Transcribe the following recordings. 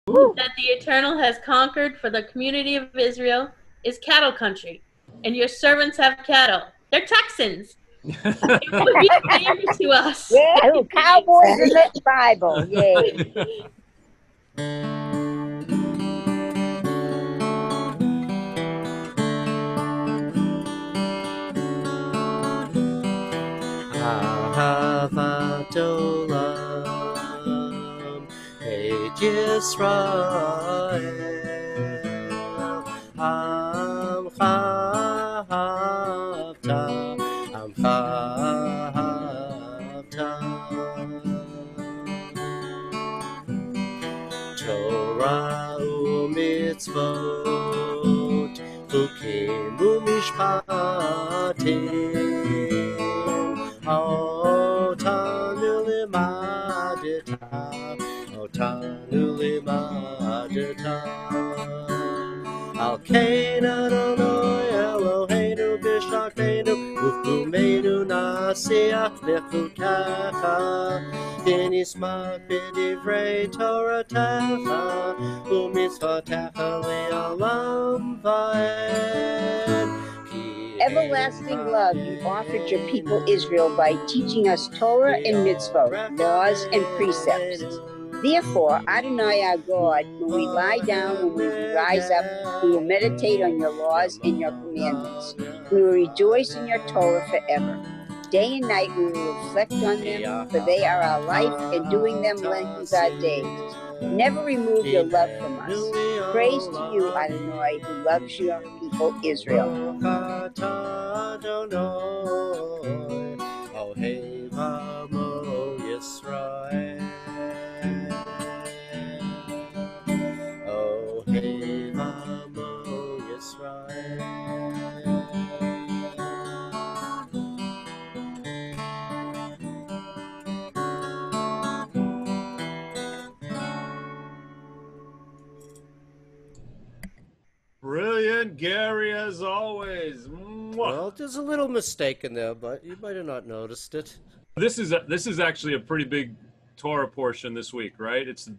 that the Eternal has conquered for the community of Israel is cattle country, and your servants have cattle. They're Texans. It would be a favor to us. Yeah, cowboys in the Bible. Yay. Ahavat olam et Yisrael Amcha havta Amcha havta Torah u'mitzvot Chukim u'mishpatim Otanu limadeta Al Kain Adonai Eloheinu b'shakenu U'kumeinu nasiach b'chukecha V'nismach b'divrei Toratecha U'mitzvotecha le'olam va'ed Everlasting love, you offered your people Israel by teaching us Torah and mitzvot, laws and precepts. Therefore, Adonai our God, when we lie down, when we rise up, we will meditate on your laws and your commandments. We will rejoice in your Torah forever. Day and night we will reflect on them, for they are our life, and doing them lengthens our days. Never remove your love from us. Praise to you, Adonai, who loves your people Israel. Brilliant, Gary, as always. Mwah. Well, there's a little mistake in there, but you might have not noticed it. This is actually a pretty big Torah portion this week, right? It's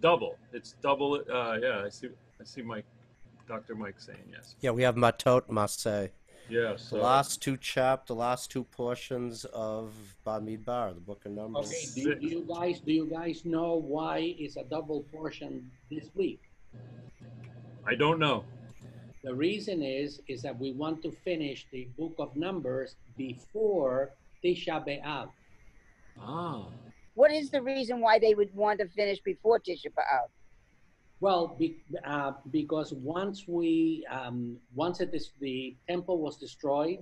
double. It's double. Yeah, I see Mike, Dr. Mike saying yes. Yeah, we have Matot Maseh. Yeah, so The last two portions of Bamidbar, the Book of Numbers. Okay, do you guys know why it's a double portion this week? I don't know. The reason is that we want to finish the Book of Numbers before Tisha B'Av. Ah. What is the reason why they would want to finish before Tisha B'Av? Well, because once the temple was destroyed,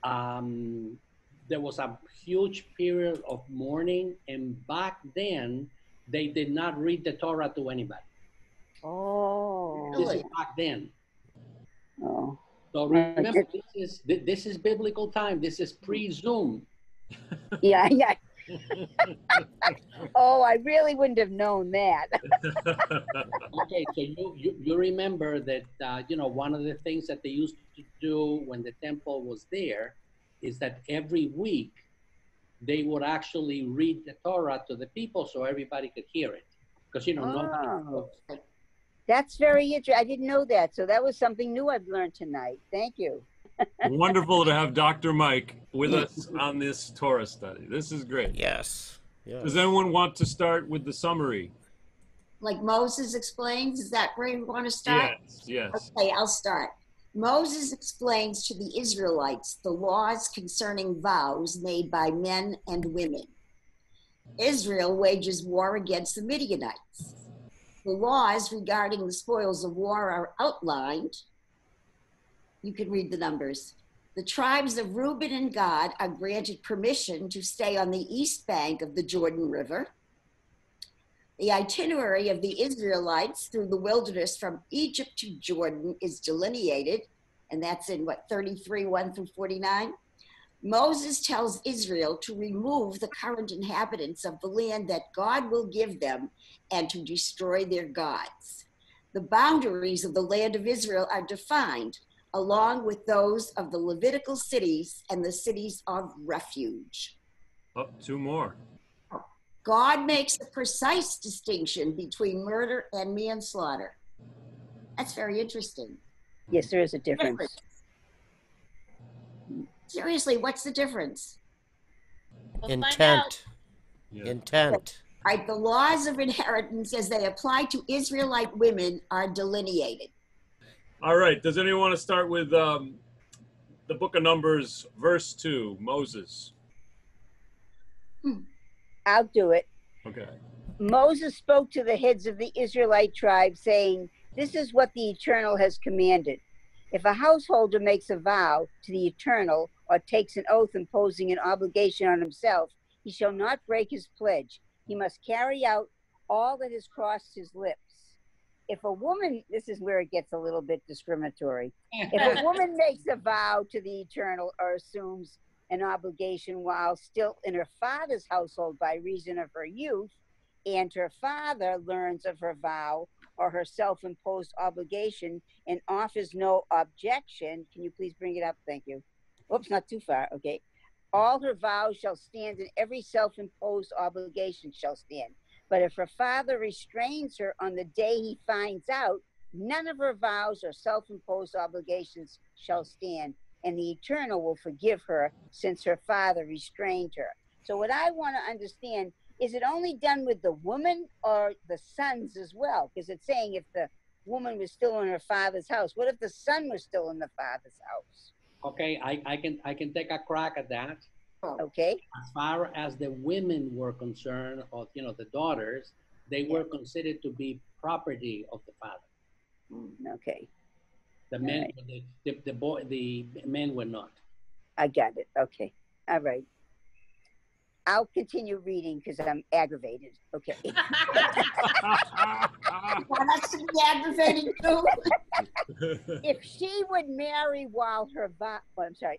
there was a huge period of mourning, and back then they did not read the Torah to anybody. Oh, This is back then. Oh. So remember, this is biblical time. This is pre-Zoom. Yeah. Oh, I really wouldn't have known that. Okay, so you remember that one of the things that they used to do when the temple was there is that every week they would actually read the Torah to the people so everybody could hear it, because nobody. That's very interesting. I didn't know that. So that was something new I've learned tonight. Thank you. Wonderful to have Dr. Mike with us on this Torah study. This is great. Yes. Does anyone want to start with the summary? Like Moses explains, is that where you want to start? Yes. Okay, I'll start. Moses explains to the Israelites the laws concerning vows made by men and women. Israel wages war against the Midianites. The laws regarding the spoils of war are outlined. You can read the numbers. The tribes of Reuben and Gad are granted permission to stay on the east bank of the Jordan River. The itinerary of the Israelites through the wilderness from Egypt to Jordan is delineated, and that's in 33, 1 through 49. Moses tells Israel to remove the current inhabitants of the land that God will give them and to destroy their gods. The boundaries of the land of Israel are defined, along with those of the Levitical cities and the cities of refuge. Oh, two more. God makes a precise distinction between murder and manslaughter. That's very interesting. Yes, there is a difference. Seriously, what's the difference? We'll find out. Intent. Intent. All right, the laws of inheritance as they apply to Israelite women are delineated. All right. Does anyone want to start with the book of Numbers, verse 2, Moses? I'll do it. Okay. Moses spoke to the heads of the Israelite tribes, saying, "This is what the Eternal has commanded. If a householder makes a vow to the Eternal or takes an oath imposing an obligation on himself, he shall not break his pledge. He must carry out all that has crossed his lips. If a woman," this is where it gets a little bit discriminatory. "If a woman makes a vow to the Eternal or assumes an obligation while still in her father's household by reason of her youth, and her father learns of her vow or her self-imposed obligation and offers no objection," can you please bring it up? Thank you. Oops, not too far. Okay. "All her vows shall stand, and every self-imposed obligation shall stand. But if her father restrains her on the day he finds out, none of her vows or self-imposed obligations shall stand, and the Eternal will forgive her since her father restrained her." So what I want to understand, is it only done with the woman or the sons as well? Because it's saying if the woman was still in her father's house, what if the son was still in the father's house? Okay, I can take a crack at that. Okay. As far as the women were concerned, or the daughters, they were considered to be property of the father. Okay. The men, the men were not. I got it. Okay. All right. I'll continue reading because I'm aggravated. Okay. Want us to be aggravated too? If she would marry while her vow,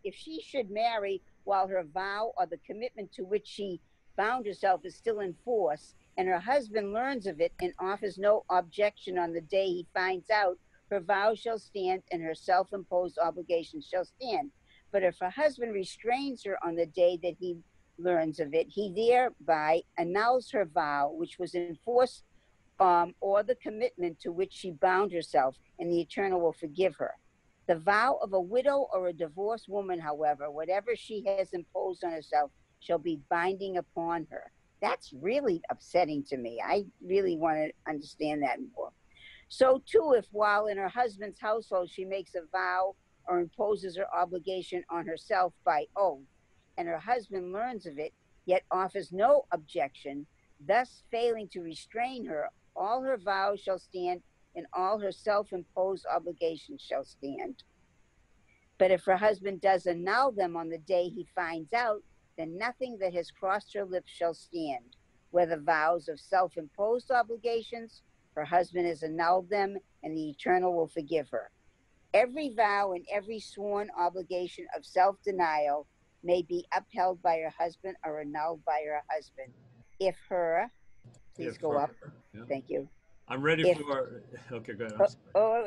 if she should marry while her vow or the commitment to which she bound herself is still in force, and her husband learns of it and offers no objection on the day he finds out, her vow shall stand and her self-imposed obligation shall stand. But if her husband restrains her on the day that he learns of it, he thereby annuls her vow, which was in force, or the commitment to which she bound herself, and the Eternal will forgive her. The vow of a widow or a divorced woman, however, whatever she has imposed on herself, shall be binding upon her. That's really upsetting to me. I really want to understand that more. So too, if while in her husband's household she makes a vow or imposes her obligation on herself by oath, and her husband learns of it, yet offers no objection, thus failing to restrain her, all her vows shall stand, and all her self-imposed obligations shall stand. But if her husband does annul them on the day he finds out, then nothing that has crossed her lips shall stand, whether vows of self-imposed obligations, her husband has annulled them, and the Eternal will forgive her. Every vow and every sworn obligation of self-denial may be upheld by her husband or annulled by her husband. If her, please go up. Yeah. Thank you. I'm ready for, okay, go ahead.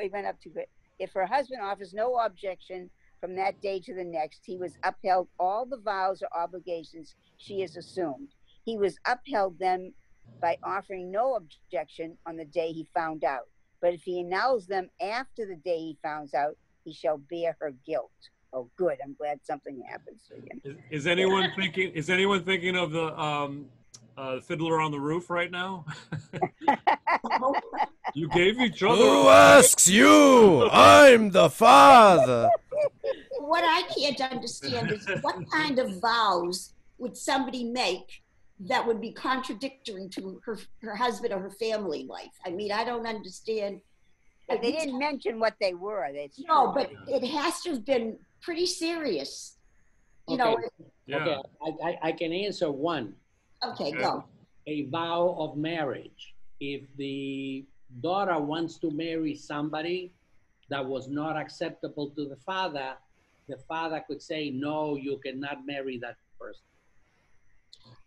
It went up too good. If her husband offers no objection from that day to the next, he was upheld all the vows or obligations she has assumed. He was upheld them by offering no objection on the day he found out. But if he annuls them after the day he finds out, he shall bear her guilt. Oh, good. I'm glad something happens to him. Is anyone thinking? Is anyone thinking of the Fiddler on the Roof right now? You gave each other. Who asks you? I'm the father. What I can't understand is what kind of vows would somebody make that would be contradictory to her husband or her family life? I mean, I don't understand. But they didn't mention what they were. No, but it has to have been pretty serious. You know. Yeah. Okay, I can answer one. Okay, go. A vow of marriage. If the daughter wants to marry somebody that was not acceptable to the father could say, no, you cannot marry that person.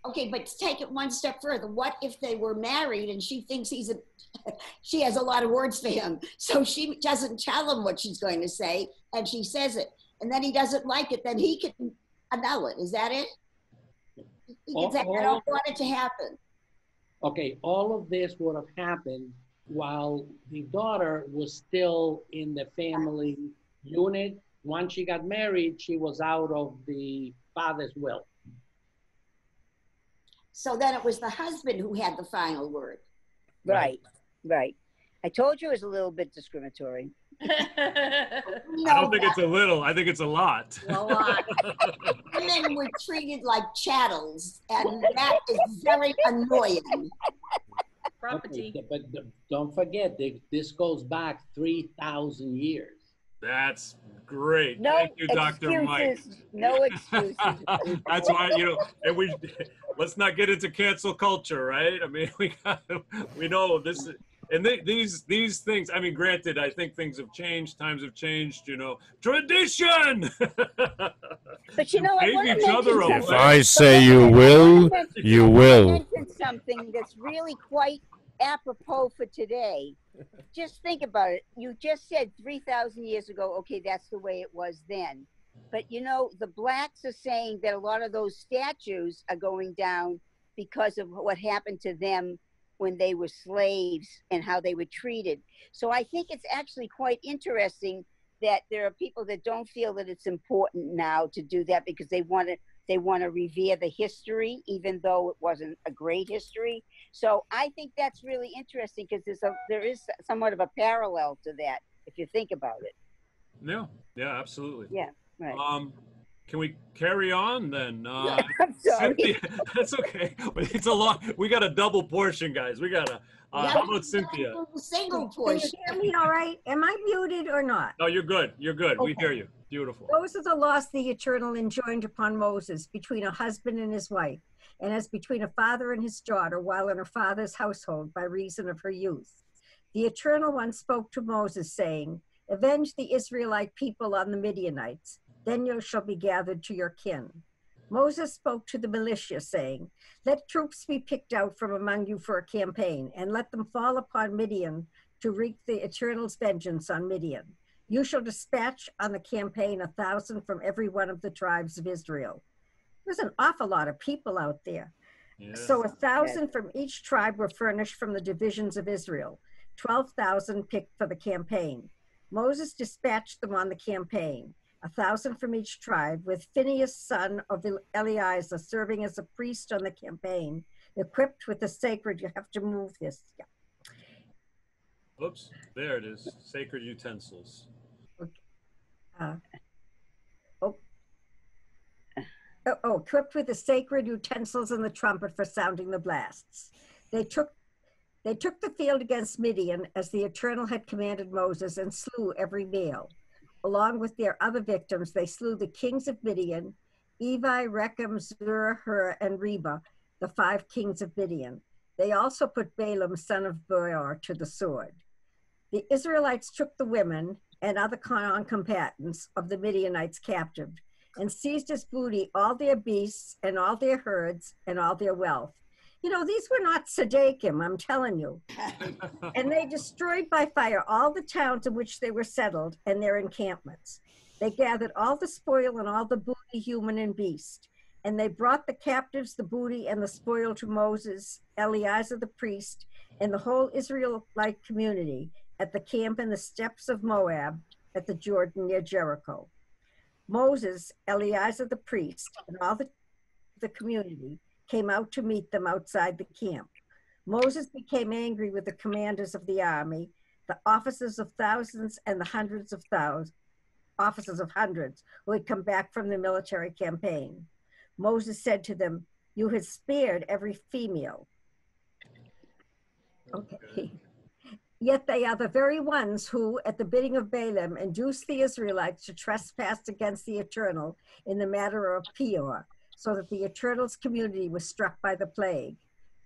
Okay, but to take it one step further, what if they were married and she thinks she has a lot of words for him, so she doesn't tell him what she's going to say, and she says it, and then he doesn't like it, then he can annul it. Is that it? He can say, I don't want it to happen. Okay, all of this would have happened while the daughter was still in the family unit. Once she got married, she was out of the father's will. So then it was the husband who had the final word. Right, right. I told you it was a little bit discriminatory. I don't think it's a little. I think it's a lot. A lot. Women were treated like chattels, and that is very annoying. Property. Okay, but don't forget, this goes back 3,000 years. That's great. No Thank you, Dr. Mike. excuses. No excuses. That's why, and let's not get into cancel culture, right? I mean, we know this, and these things. I mean, granted, I think things have changed, times have changed. Tradition. But I want to each other mention up. If I say you will, you will. mention something that's really quite apropos for today. Just think about it. You just said 3,000 years ago, okay, that's the way it was then. But the blacks are saying that a lot of those statues are going down because of what happened to them when they were slaves and how they were treated. So I think it's actually quite interesting that there are people that don't feel that it's important now to do that because they want to revere the history, even though it wasn't a great history. So I think that's really interesting because there is somewhat of a parallel to that if you think about it. Yeah, absolutely. Yeah, right. Can we carry on then? I'm sorry. Cynthia, that's okay. It's a lot. We got a double portion, guys. We got a. How about Cynthia? Single Can you portion. hear me all right? Am I muted or not? No, you're good. You're good. We Okay. hear you. Beautiful. Those are the laws the Eternal enjoined upon Moses between a husband and his wife, and as between a father and his daughter while in her father's household by reason of her youth. The Eternal One spoke to Moses, saying, "Avenge the Israelite people on the Midianites, then you shall be gathered to your kin." Moses spoke to the militia, saying, "Let troops be picked out from among you for a campaign, and let them fall upon Midian to wreak the Eternal's vengeance on Midian. You shall dispatch on the campaign 1,000 from every one of the tribes of Israel." There's an awful lot of people out there. Yeah. So 1,000 from each tribe were furnished from the divisions of Israel, 12,000 picked for the campaign. Moses dispatched them on the campaign, 1,000 from each tribe, with Phinehas, son of Eleazar, serving as a priest on the campaign, equipped with the sacred, you have to move this. Yeah. Oops, there it is. Sacred utensils. Equipped with the sacred utensils and the trumpet for sounding the blasts. They took the field against Midian as the Eternal had commanded Moses and slew every male. Along with their other victims, they slew the kings of Midian, Evi, Rechem, Zur, Hur, and Reba, the 5 kings of Midian. They also put Balaam, son of Beor, to the sword. The Israelites took the women and other non-combatants of the Midianites captive and seized as booty all their beasts and all their herds and all their wealth. These were not Tzaddikim, I'm telling you. And they destroyed by fire all the towns in which they were settled and their encampments. They gathered all the spoil and all the booty, human and beast. And they brought the captives, the booty, and the spoil to Moses, Eleazar the priest, and the whole Israelite community at the camp in the steppes of Moab at the Jordan near Jericho. Moses, Eleazar the priest, and all the community came out to meet them outside the camp. Moses became angry with the commanders of the army, the officers of thousands and the officers of hundreds who had come back from the military campaign. Moses said to them, "You had spared every female." Okay. Yet they are the very ones who, at the bidding of Balaam, induced the Israelites to trespass against the Eternal in the matter of Peor, so that the Eternal's community was struck by the plague.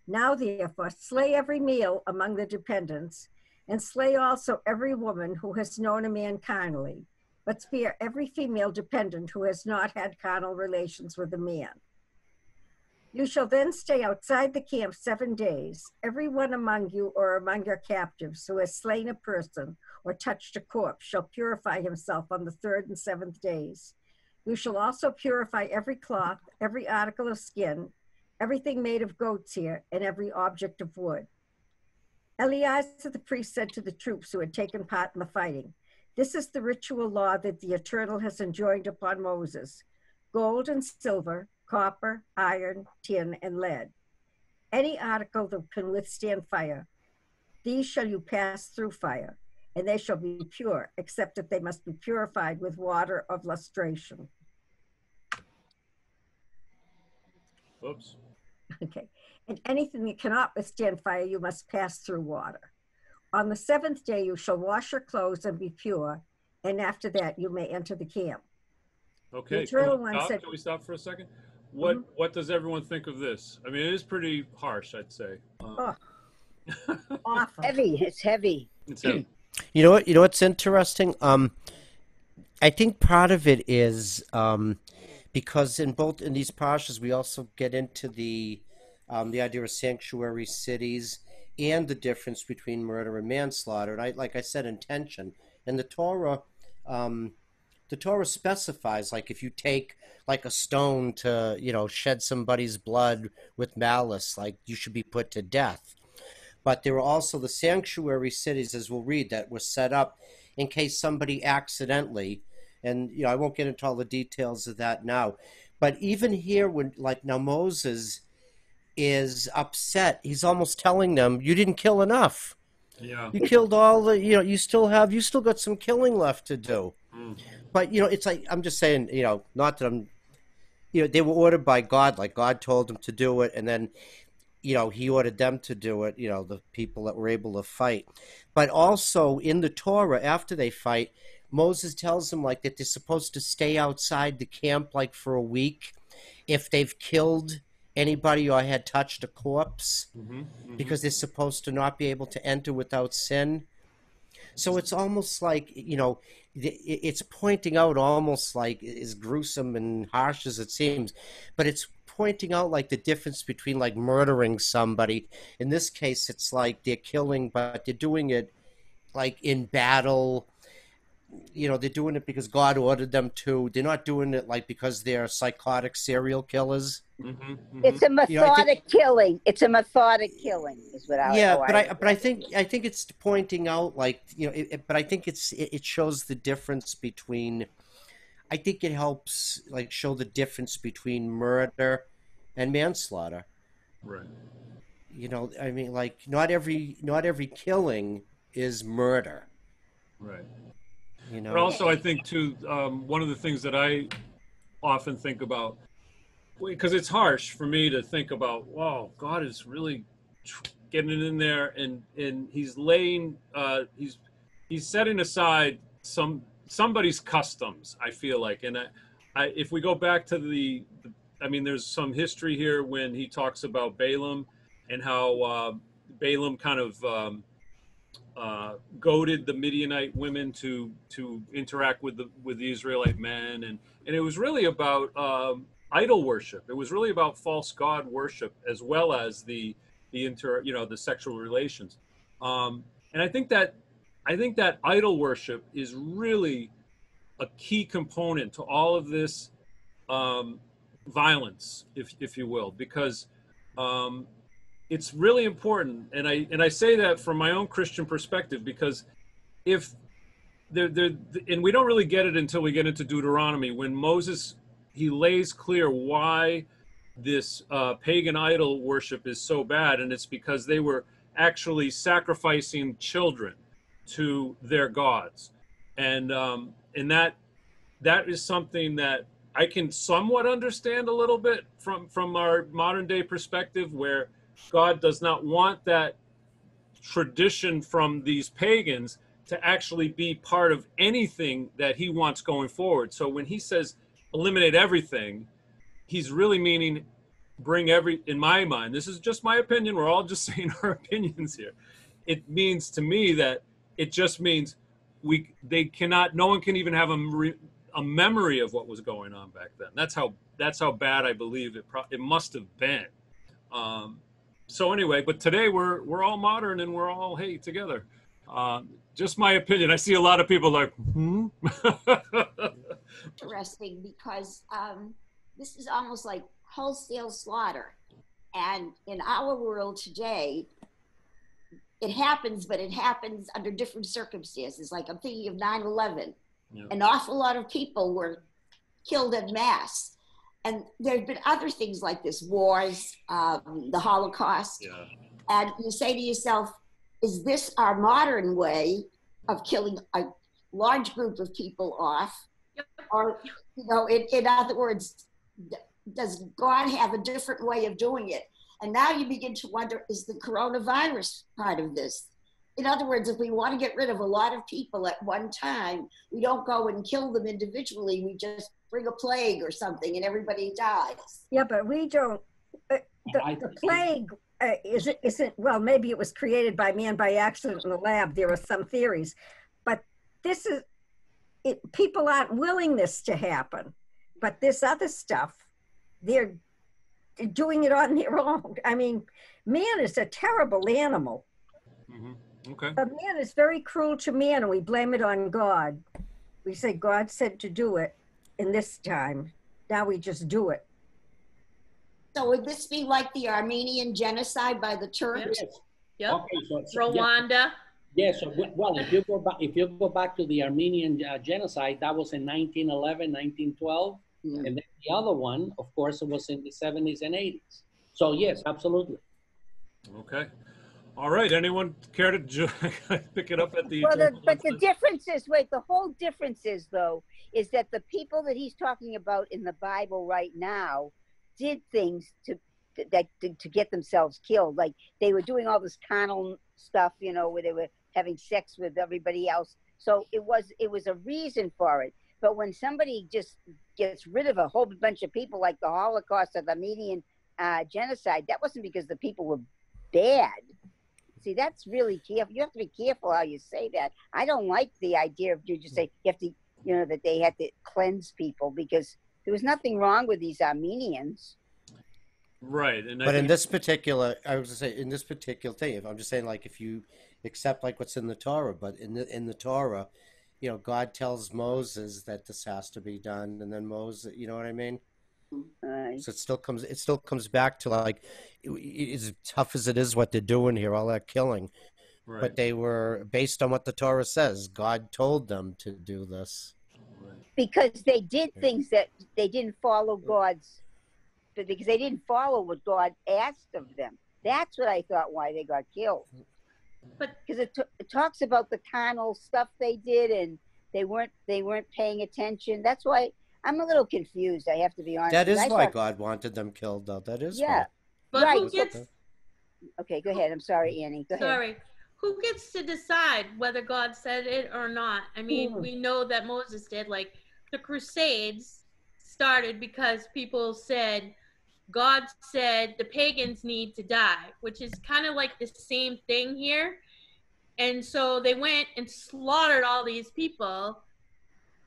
Now, therefore, slay every male among the dependents, and slay also every woman who has known a man carnally, but spare every female dependent who has not had carnal relations with a man. You shall then stay outside the camp 7 days. Every one among you or among your captives who has slain a person or touched a corpse shall purify himself on the 3rd and 7th days. You shall also purify every cloth, every article of skin, everything made of goat's hair, and every object of wood. Eleazar the priest said to the troops who had taken part in the fighting, "This is the ritual law that the Eternal has enjoined upon Moses: gold and silver, copper, iron, tin, and lead. Any article that can withstand fire, these shall you pass through fire, and they shall be pure, except that they must be purified with water of lustration." Oops. Okay. "And anything that cannot withstand fire, you must pass through water. On the seventh day, you shall wash your clothes and be pure, and after that, you may enter the camp." Okay. Can we stop for a second? What does everyone think of this? I mean, it is pretty harsh, I'd say. Awful. Heavy. It's heavy. It's heavy. You know what? You know what's interesting? I think part of it is because in these parshas we also get into the idea of sanctuary cities and the difference between murder and manslaughter. And like I said, intention. And the Torah specifies, like, if you take like a stone to, shed somebody's blood with malice, like, you should be put to death. But there are also the sanctuary cities, as we'll read, that were set up in case somebody accidentally, and I won't get into all the details of that now, but even here, when now Moses is upset, he's almost telling them, "You didn't kill enough. Yeah. You killed all the, you still got some killing left to do." But it's like, I'm just saying, not that I'm, they were ordered by God, like God told them to do it, and then he ordered them to do it, the people that were able to fight. But also in the Torah, after they fight, Moses tells them, like, that they're supposed to stay outside the camp, like, for a week if they've killed anybody or had touched a corpse, because they're supposed to not be able to enter without sin. So it's almost like, it's pointing out, almost like, as gruesome and harsh as it seems, but it's pointing out, like, the difference between, like, murdering somebody. In this case, it's like they're killing, but they're doing it, like, in battle. They're doing it because God ordered them to. They're not doing it, like, because they're psychotic serial killers. It's a methodic killing. It's a methodic killing, is what I. Yeah, but I think it's pointing out, like, but I think it shows the difference between. I think it helps, like, show the difference between murder and manslaughter. Right. I mean, like, not every killing is murder. Right. But also, I think too, one of the things that I often think about, because it's harsh for me to think about, wow, God is really getting in there, and he's laying, he's setting aside somebody's customs, I feel like. And if we go back to there's some history here when he talks about Balaam and how Balaam kind of goaded the Midianite women to interact with the Israelite men, and it was really about idol worship. It was really about false god worship, as well as the sexual relations. And I think that idol worship is really a key component to all of this violence, if you will, because it's really important, and I say that from my own Christian perspective, because if and we don't really get it until we get into Deuteronomy, when Moses, he lays clear why this pagan idol worship is so bad, and it's because they were actually sacrificing children to their gods, and that is something that I can somewhat understand a little bit from our modern day perspective, where God does not want that tradition from these pagans to actually be part of anything that he wants going forward. So when he says eliminate everything, he's really meaning in my mind, this is just my opinion, we're all just saying our opinions here. It means to me that it just means no one can even have a memory of what was going on back then. That's how bad I believe it must have been. So anyway, but today we're all modern and we're all together. Just my opinion. I see a lot of people like, Interesting, because this is almost like wholesale slaughter. And in our world today, it happens, but it happens under different circumstances. Like I'm thinking of 9/11. Yeah. An awful lot of people were killed en masse. And there have been other things like this, wars, the Holocaust. Yeah. And you say to yourself, is this our modern way of killing a large group of people off? Or, you know, in other words, does God have a different way of doing it? And now you begin to wonder, is the coronavirus part of this? In other words, if we want to get rid of a lot of people at one time, we don't go and kill them individually. We just bring a plague or something and everybody dies. Yeah, but we don't. The plague isn't, well, maybe it was created by man by accident in the lab. There are some theories. But this is, people aren't willing this to happen. But this other stuff, they're doing it on their own. I mean, man is a terrible animal. Mm-hmm. Okay. But man is very cruel to man, and we blame it on God. We say God said to do it in this time. Now we just do it. So would this be like the Armenian genocide by the Turks? Yes. Yep. Okay, Rwanda. Yes. So, well, if you go back to the Armenian genocide, that was in 1911, 1912, and then the other one, of course, it was in the 70s and 80s. So yes, absolutely. Okay. All right. Anyone care to pick it up at the? Well, but the difference is, wait, the whole difference is, though, is that the people that he's talking about in the Bible right now did things to get themselves killed. Like they were doing all this carnal stuff, you know, where they were having sex with everybody else. So it was a reason for it. But when somebody just gets rid of a whole bunch of people, like the Holocaust or the Midian genocide, that wasn't because the people were bad. See, that's really careful. You have to be careful how you say that. I don't like the idea of you just say you have to, you know, that they had to cleanse people, because there was nothing wrong with these Armenians. Right. And but in this particular, I was going to say, in this particular thing, if I'm just saying, like, if you accept like what's in the Torah, but in the Torah, you know, God tells Moses that this has to be done, and then Moses, you know what I mean? So it still comes back to, like, as tough as it is what they're doing here, all that killing, right. But they were based on what the Torah says. God told them to do this because they did things that they didn't follow God's, because they didn't follow what God asked of them. That's what I thought why they got killed. But because it talks about the carnal stuff they did, and they weren't paying attention. That's why I'm a little confused. I have to be honest. That is why God wanted them killed, though. That is why. But right. Who gets? Okay, go ahead. I'm sorry, Annie. Go ahead. Sorry. Who gets to decide whether God said it or not? I mean, we know that Moses did. Like the Crusades started because people said, God said the pagans need to die, which is kind of like the same thing here. And so they went and slaughtered all these people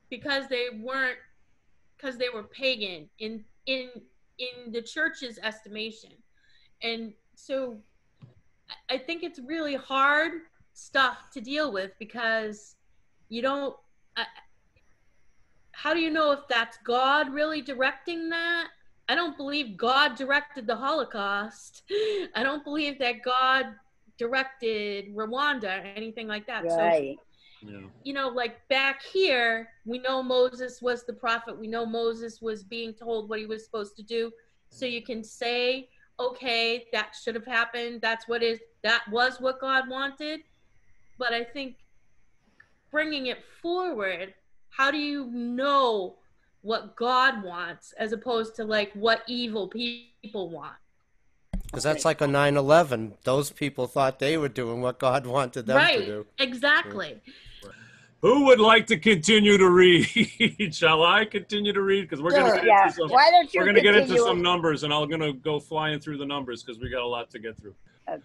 because they were pagan in the church's estimation. And so I think it's really hard stuff to deal with, because you don't, how do you know if that's God really directing that? I don't believe God directed the Holocaust. I don't believe that God directed Rwanda or anything like that. Right. So, you know, like back here, we know Moses was the prophet. We know Moses was being told what he was supposed to do. So you can say, okay, that should have happened. That was what God wanted. But I think bringing it forward, how do you know what God wants as opposed to like what evil people want? Because that's like a 9/11. Those people thought they were doing what God wanted them to do. Exactly. Right. Who would like to continue to read? Shall I continue to read? Because we're going to get into some. Why don't you get into some numbers, and I'm going to go flying through the numbers because we got a lot to get through.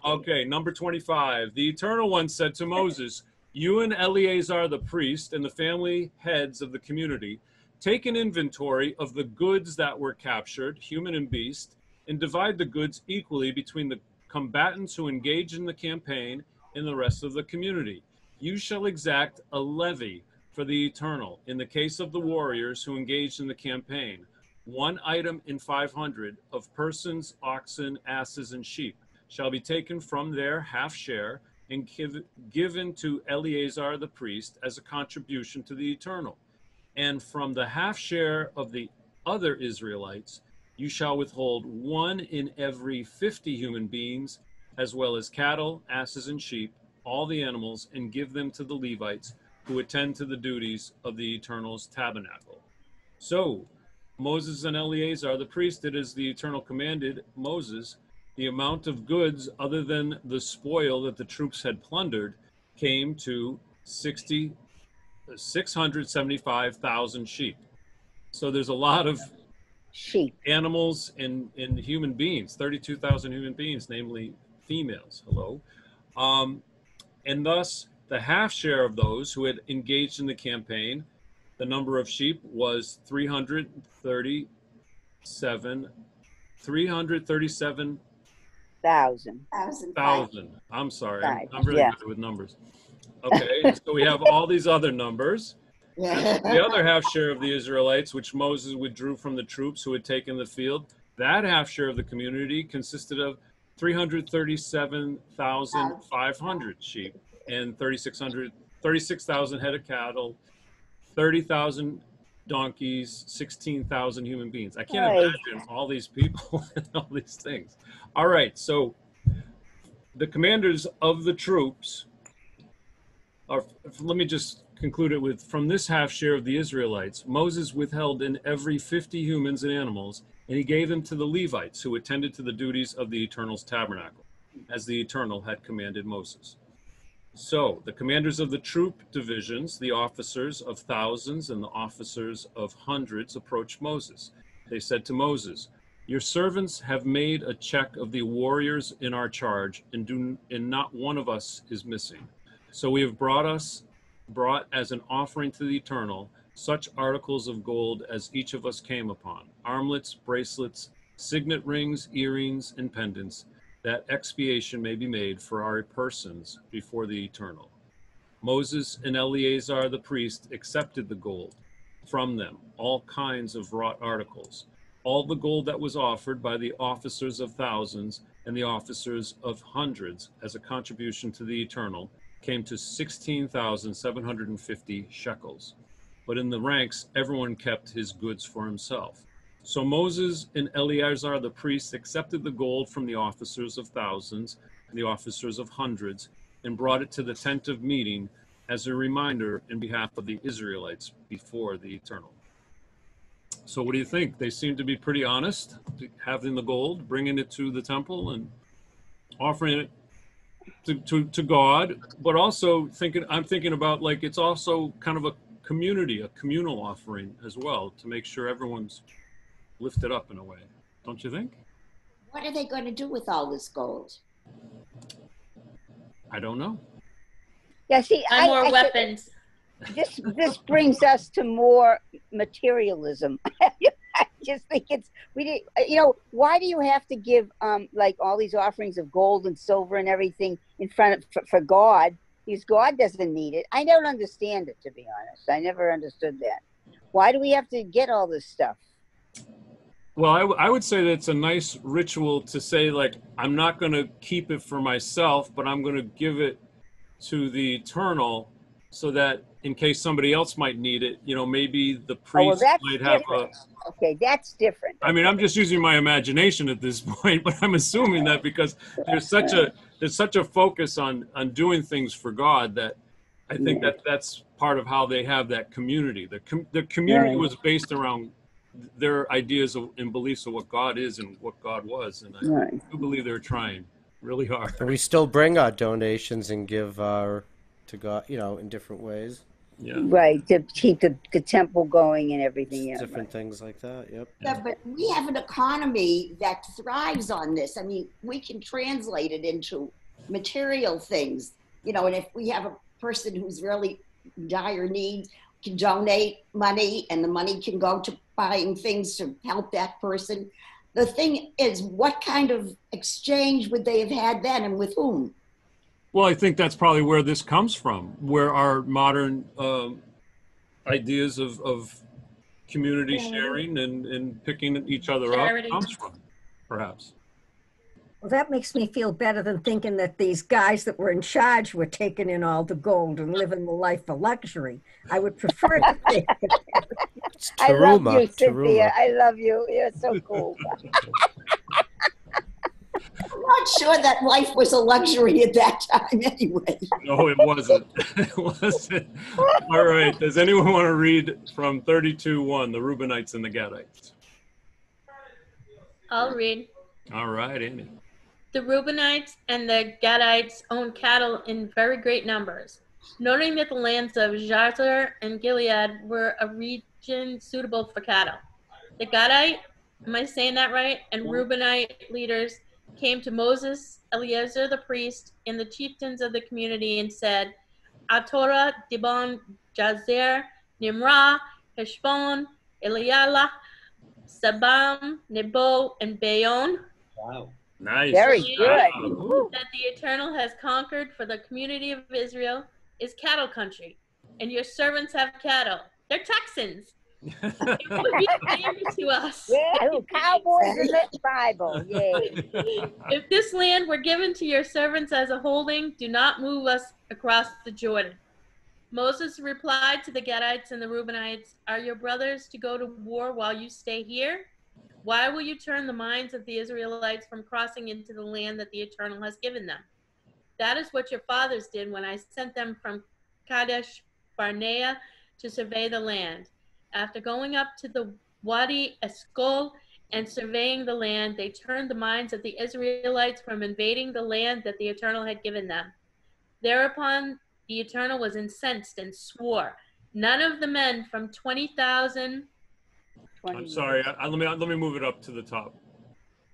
Okay, number 25. The Eternal One said to Moses, "You and Eleazar the priest and the family heads of the community take an inventory of the goods that were captured, human and beast, and divide the goods equally between the combatants who engaged in the campaign and the rest of the community. You shall exact a levy for the Eternal in the case of the warriors who engaged in the campaign. one item in 500 of persons, oxen, asses, and sheep shall be taken from their half share and given to Eleazar the priest as a contribution to the eternal. And from the half share of the other Israelites, you shall withhold one in every 50 human beings, as well as cattle, asses, and sheep, all the animals, and give them to the Levites who attend to the duties of the Eternal's tabernacle. So Moses and Eleazar the priest did as the Eternal commanded Moses. The amount of goods other than the spoil that the troops had plundered came to 675,000 sheep. So there's a lot of Sheep. animals and human beings, 32,000 human beings, namely females. Hello. And thus, the half share of those who had engaged in the campaign, the number of sheep was 337,000. I'm sorry, I'm really good with numbers. Okay, so we have all these other numbers. The other half share of the Israelites, which Moses withdrew from the troops who had taken the field, that half share of the community consisted of 337,500 sheep and 36,000 head of cattle, 30,000 donkeys, 16,000 human beings. I can't imagine all these people and all these things. All right, so the commanders of the troops are, let me just conclude it with, from this half share of the Israelites, Moses withheld in every 50 humans and animals, and he gave them to the Levites, who attended to the duties of the Eternal's tabernacle, as the Eternal had commanded Moses. So the commanders of the troop divisions, the officers of thousands and the officers of hundreds, approached Moses. They said to Moses, "Your servants have made a check of the warriors in our charge, and not one of us is missing. So we have brought as an offering to the Eternal such articles of gold as each of us came upon, armlets, bracelets, signet rings, earrings, and pendants, that expiation may be made for our persons before the Eternal." Moses and Eleazar the priest accepted the gold from them, all kinds of wrought articles. All the gold that was offered by the officers of thousands and the officers of hundreds as a contribution to the Eternal came to 16,750 shekels. But in the ranks, everyone kept his goods for himself. So Moses and Eleazar the priest accepted the gold from the officers of thousands and the officers of hundreds and brought it to the tent of meeting as a reminder in behalf of the Israelites before the Eternal. So what do you think? They seem to be pretty honest, having the gold, bringing it to the temple and offering it to God, but also I'm thinking about, like, it's also kind of a communal offering as well, to make sure everyone's lifted up in a way. Don't you think? What are they going to do with all this gold? I don't know. Yeah, see, more weapons. This brings us to more materialism. I just think why do you have to give like all these offerings of gold and silver and everything in front of for God? Because God doesn't need it. I don't understand it, to be honest. I never understood that. Why do we have to get all this stuff? Well, I would say that it's a nice ritual to say, like, I'm not going to keep it for myself, but I'm going to give it to the Eternal, so that in case somebody else might need it, maybe the priest might have Okay, that's different. I mean, I'm just using my imagination at this point, but I'm assuming that because there's such a focus on doing things for God, that I think that's part of how they have that community. The community was based around their ideas and beliefs of what God is and what God was, and I do believe they're trying really hard. And we still bring our donations and give to God, in different ways. Yeah. Right, to keep the temple going and everything. Yeah, different things like that. Yep. Yeah, but we have an economy that thrives on this. I mean, we can translate it into material things, and if we have a person who's really dire need, can donate money, and the money can go to buying things to help that person. The thing is, what kind of exchange would they have had then, and with whom? Well, I think that's probably where this comes from, where our modern ideas of community sharing and picking each other Charity. up comes from, perhaps. Well, that makes me feel better than thinking that these guys that were in charge were taking in all the gold and living the life of luxury. I would prefer to think that. I love you, Teruma. Cynthia. I love you. You're so cool. I'm not sure that life was a luxury at that time anyway. No, it wasn't. It wasn't. All right. Does anyone want to read from 32:1, the Reubenites and the Gadites? I'll read. All right, Amy. The Reubenites and the Gadites owned cattle in very great numbers. Noting that the lands of Jazer and Gilead were a region suitable for cattle, the Gadite, am I saying that right, and Reubenite leaders came to Moses, Eleazar the priest, and the chieftains of the community and said, Torah, Dibon, Jazer, Nimrah, Heshbon, Eliyalah, Sabam, Nebo, and Bayon. Wow. Nice. Very The good. land Woo. that the Eternal has conquered for the community of Israel is cattle country, and your servants have cattle. They're Texans. It would be a favor to us. Yeah, cowboys in the Bible. Yay. If this land were given to your servants as a holding, do not move us across the Jordan. Moses replied to the Gadites and the Reubenites, are your brothers to go to war while you stay here? Why will you turn the minds of the Israelites from crossing into the land that the Eternal has given them? That is what your fathers did when I sent them from Kadesh Barnea to survey the land. After going up to the Wadi Eshcol and surveying the land, they turned the minds of the Israelites from invading the land that the Eternal had given them. Thereupon the Eternal was incensed and swore, none of the men from 20,000. I'm sorry. Let me move it up to the top.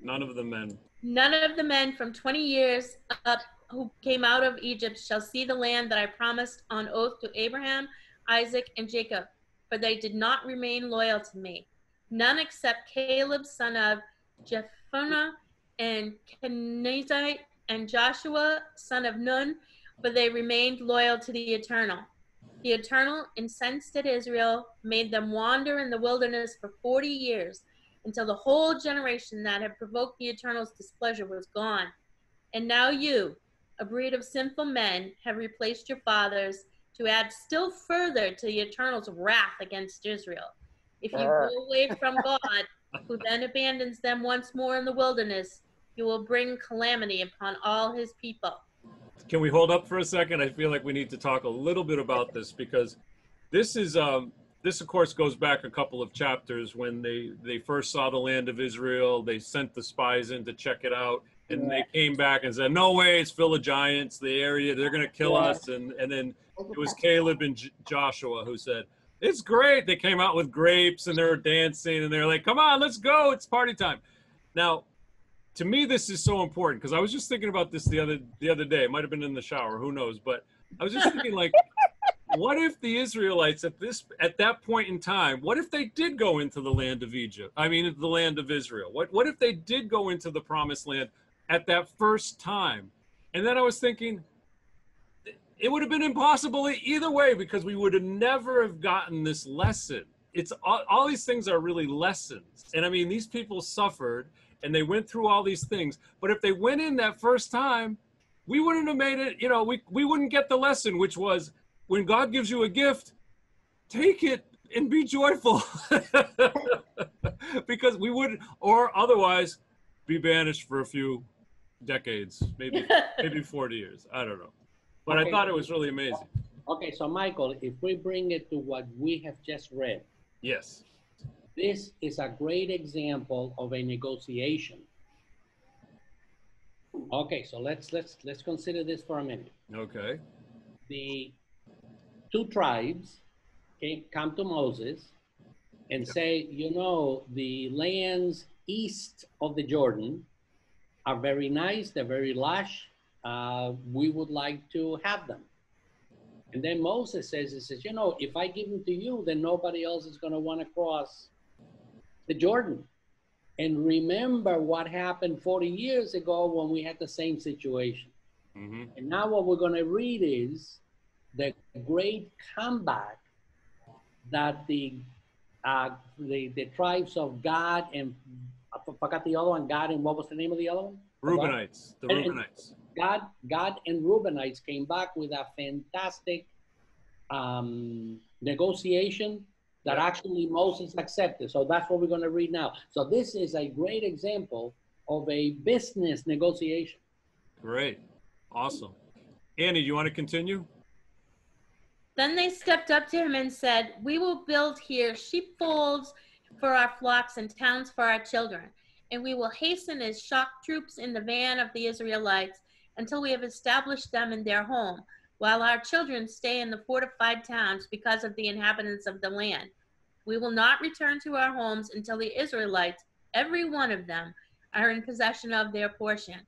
None of the men. None of the men from 20 years up who came out of Egypt shall see the land that I promised on oath to Abraham, Isaac, and Jacob, for they did not remain loyal to me. None except Caleb, son of Jephunneh, and Kenizzite, and Joshua, son of Nun, for they remained loyal to the Eternal. The Eternal, incensed at Israel, made them wander in the wilderness for 40 years, until the whole generation that had provoked the Eternal's displeasure was gone. And now you, a breed of sinful men, have replaced your fathers to add still further to the Eternal's wrath against Israel. If you go away from God, who then abandons them once more in the wilderness, you will bring calamity upon all his people. Can we hold up for a second? I feel like we need to talk a little bit about this, because this is this of course goes back a couple of chapters when they first saw the land of Israel. They sent the spies in to check it out, and they came back and said, no way, it's full of giants, the area, they're going to kill us. And then it was Caleb and Joshua who said, it's great. They came out with grapes and they were dancing and they're like, come on, let's go, it's party time. Now, to me, this is so important, because I was just thinking about this the other day. It might have been in the shower, who knows? But I was just thinking, like, what if the Israelites at that point in time, what if they did go into the land of Egypt? I mean, the land of Israel. What if they did go into the promised land at that first time? And then I was thinking, it would have been impossible either way, because we would have never have gotten this lesson. It's all these things are really lessons. And I mean, these people suffered and they went through all these things. But if they went in that first time, we wouldn't have made it, we wouldn't get the lesson, which was, when God gives you a gift, take it and be joyful. Because we would, or otherwise, be banished for a few decades, maybe 40 years. I don't know. But okay. I thought it was really amazing. Okay, so Michael, if we bring it to what we have just read. Yes. This is a great example of a negotiation. Okay, so let's consider this for a minute. Okay. The two tribes come to Moses and say, the lands east of the Jordan are very nice, they're very lush, we would like to have them. And then Moses says, if I give them to you, then nobody else is going to want to cross the Jordan. And remember what happened 40 years ago when we had the same situation. Mm-hmm. And now what we're going to read is the great comeback that the the tribes of Gad and I forgot the other one. Gad and what was the name of the other one? Reubenites. The And Reubenites. God and Reubenites came back with a fantastic negotiation that actually Moses accepted. So that's what we're going to read now. So this is a great example of a business negotiation. Great. Awesome. Annie, do you want to continue? Then they stepped up to him and said, "We will build here sheepfolds for our flocks and towns for our children, and we will hasten as shock troops in the van of the Israelites until we have established them in their home, while our children stay in the fortified towns because of the inhabitants of the land. We will not return to our homes until the Israelites, every one of them, are in possession of their portion.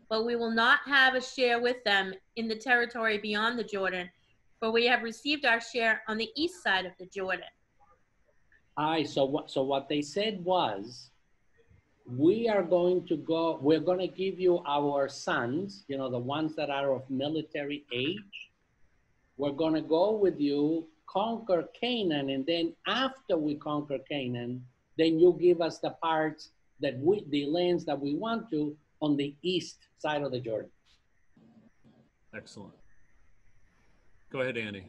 But we will not have a share with them in the territory beyond the Jordan, for we have received our share on the east side of the Jordan." So what they said was, we're going to give you our sons, the ones that are of military age. We're going to go with you, conquer Canaan, and then after we conquer Canaan, then you give us the parts the lands that we want to on the east side of the Jordan. Excellent. Go ahead, Annie.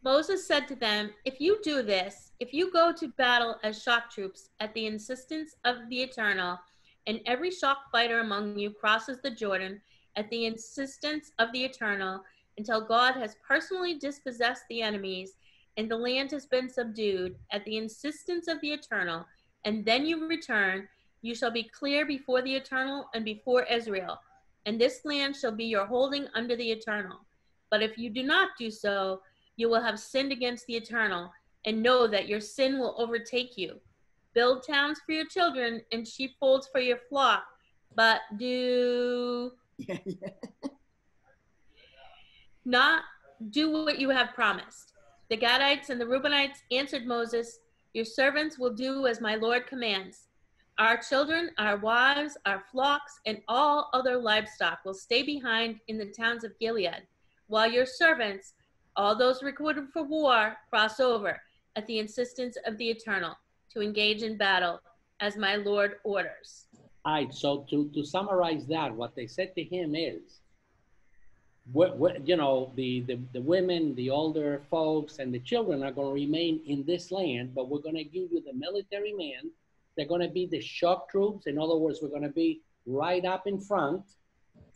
Moses said to them, "If you do this, if you go to battle as shock troops at the insistence of the Eternal, and every shock fighter among you crosses the Jordan at the insistence of the Eternal, until God has personally dispossessed the enemies and the land has been subdued at the insistence of the Eternal, and then you return, you shall be clear before the Eternal and before Israel, and this land shall be your holding under the Eternal. But if you do not do so, you will have sinned against the Eternal, and know that your sin will overtake you. Build towns for your children and sheepfolds for your flock, but do not do what you have promised." The Gadites and the Reubenites answered Moses, "Your servants will do as my Lord commands. Our children, our wives, our flocks, and all other livestock will stay behind in the towns of Gilead, while your servants, all those recruited for war, cross over at the insistence of the Eternal to engage in battle as my Lord orders." All right, so to summarize that, what they said to him is, the women, the older folks, and the children are going to remain in this land, but we're going to give you the military men. They're going to be the shock troops. In other words, we're going to be right up in front.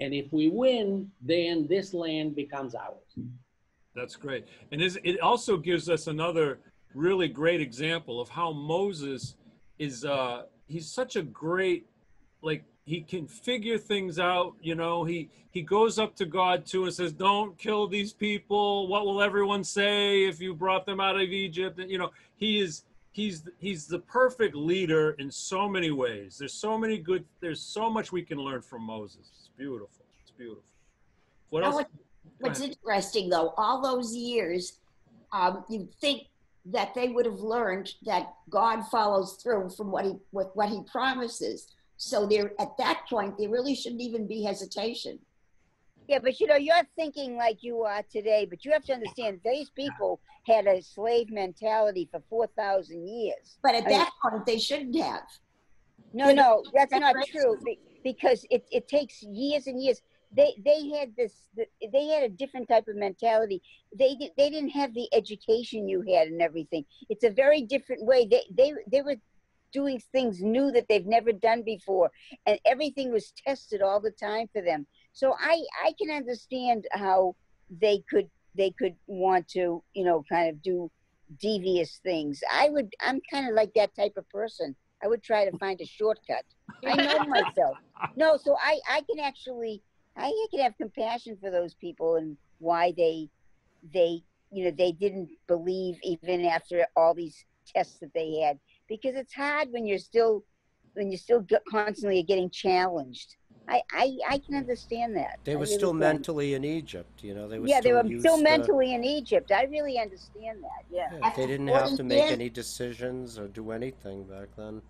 And if we win, then this land becomes ours. That's great. And it also gives us another really great example of how Moses is, he's such a great, he can figure things out. He goes up to God too and says, "Don't kill these people. What will everyone say if you brought them out of Egypt?" And, he's the perfect leader in so many ways. There's so much we can learn from Moses. It's beautiful. It's beautiful. What else? What's interesting, though, all those years, you'd think that they would have learned that God follows through from what he promises. So at that point, there really shouldn't even be hesitation. Yeah, but you're thinking like you are today, but you have to understand these people had a slave mentality for 4,000 years. But at that point, they shouldn't have. No, that's not true, because it takes years and years. They had a different type of mentality. They didn't have the education you had and everything. It's a very different way. They were doing things new that they've never done before, and everything was tested all the time for them. So I can understand how they could want to kind of do devious things. I'm kind of like that type of person. I would try to find a shortcut. I know myself. No, so I can have compassion for those people and why they didn't believe even after all these tests that they had, because it's hard when you're still constantly getting challenged. I can understand that. They were still mentally in Egypt, they were they were still mentally in Egypt. I really understand that. Yeah, they didn't have to make any decisions or do anything back then.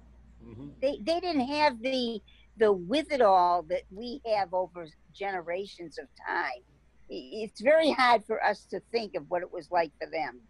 Mm-hmm. They didn't have the wherewithal that we have over generations of time. It's very hard for us to think of what it was like for them.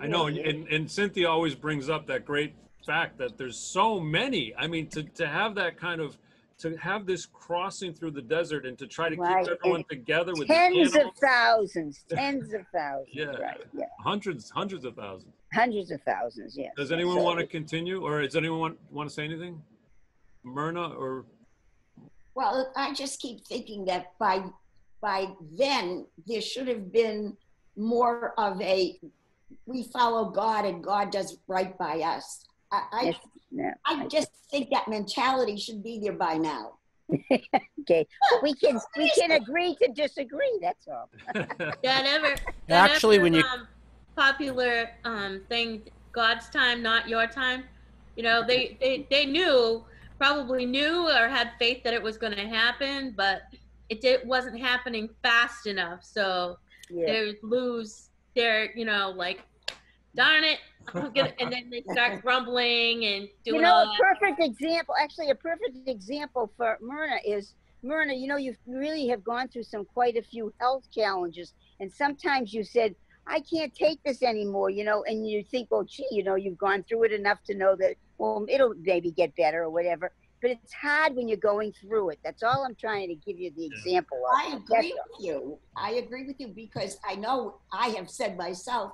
I know, and Cynthia always brings up that great fact that there's so many. I mean, to have that kind of, to have this crossing through the desert and to try to Right. keep everyone together with tens the of thousands, tens of thousands. yeah, Right. Yeah. hundreds of thousands. Hundreds of thousands. Yes. Does anyone want to continue, or does anyone want to say anything? Myrna or? Well, I just keep thinking that by then there should have been more of a, we follow God and God does right by us. I just think that mentality should be there by now. Okay, we can agree to disagree. That's all. Actually, when you popular thing, God's time, not your time. You know, they knew, probably knew or had faith that it was going to happen, but it wasn't happening fast enough. So they lose their, you know, like, darn it, and then they start grumbling and doing all that. A perfect example for Myrna is, Myrna, you know, you really have gone through quite a few health challenges, and sometimes you said, I can't take this anymore, you know, and you think, well, gee, you know, you've gone through it enough to know that, well, it'll maybe get better or whatever. But it's hard when you're going through it. That's all I'm trying to give you the example of. I agree with you. I agree with you because I know I have said myself,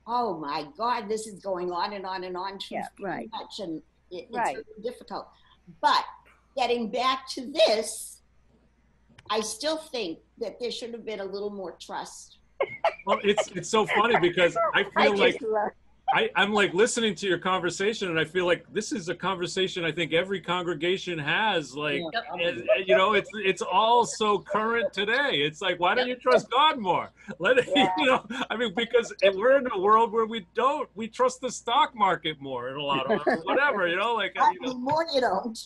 oh my God, this is going on and on and on too much, and it's very difficult. But getting back to this, I still think that there should have been a little more trust. Well, it's so funny because I feel like I'm like listening to your conversation, and I feel like this is a conversation I think every congregation has. Like, and, you know, it's all so current today. It's like, why don't you trust God more? Let it, you know, I mean, because we're in a world where we trust the stock market more in a lot of whatever, you know, like more you don't.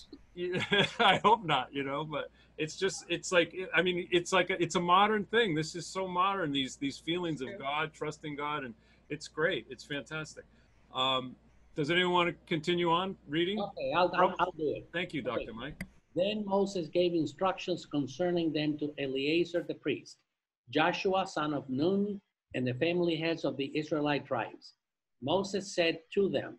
I hope not, you know, but it's just, it's like, I mean, it's like it's a modern thing. This is so modern. These feelings of God, trusting God, and it's great. It's fantastic. Does anyone want to continue on reading? Okay, I'll do it. Thank you, Dr. Mike. Then Moses gave instructions concerning them to Eleazar the priest, Joshua son of Nun, and the family heads of the Israelite tribes. Moses said to them,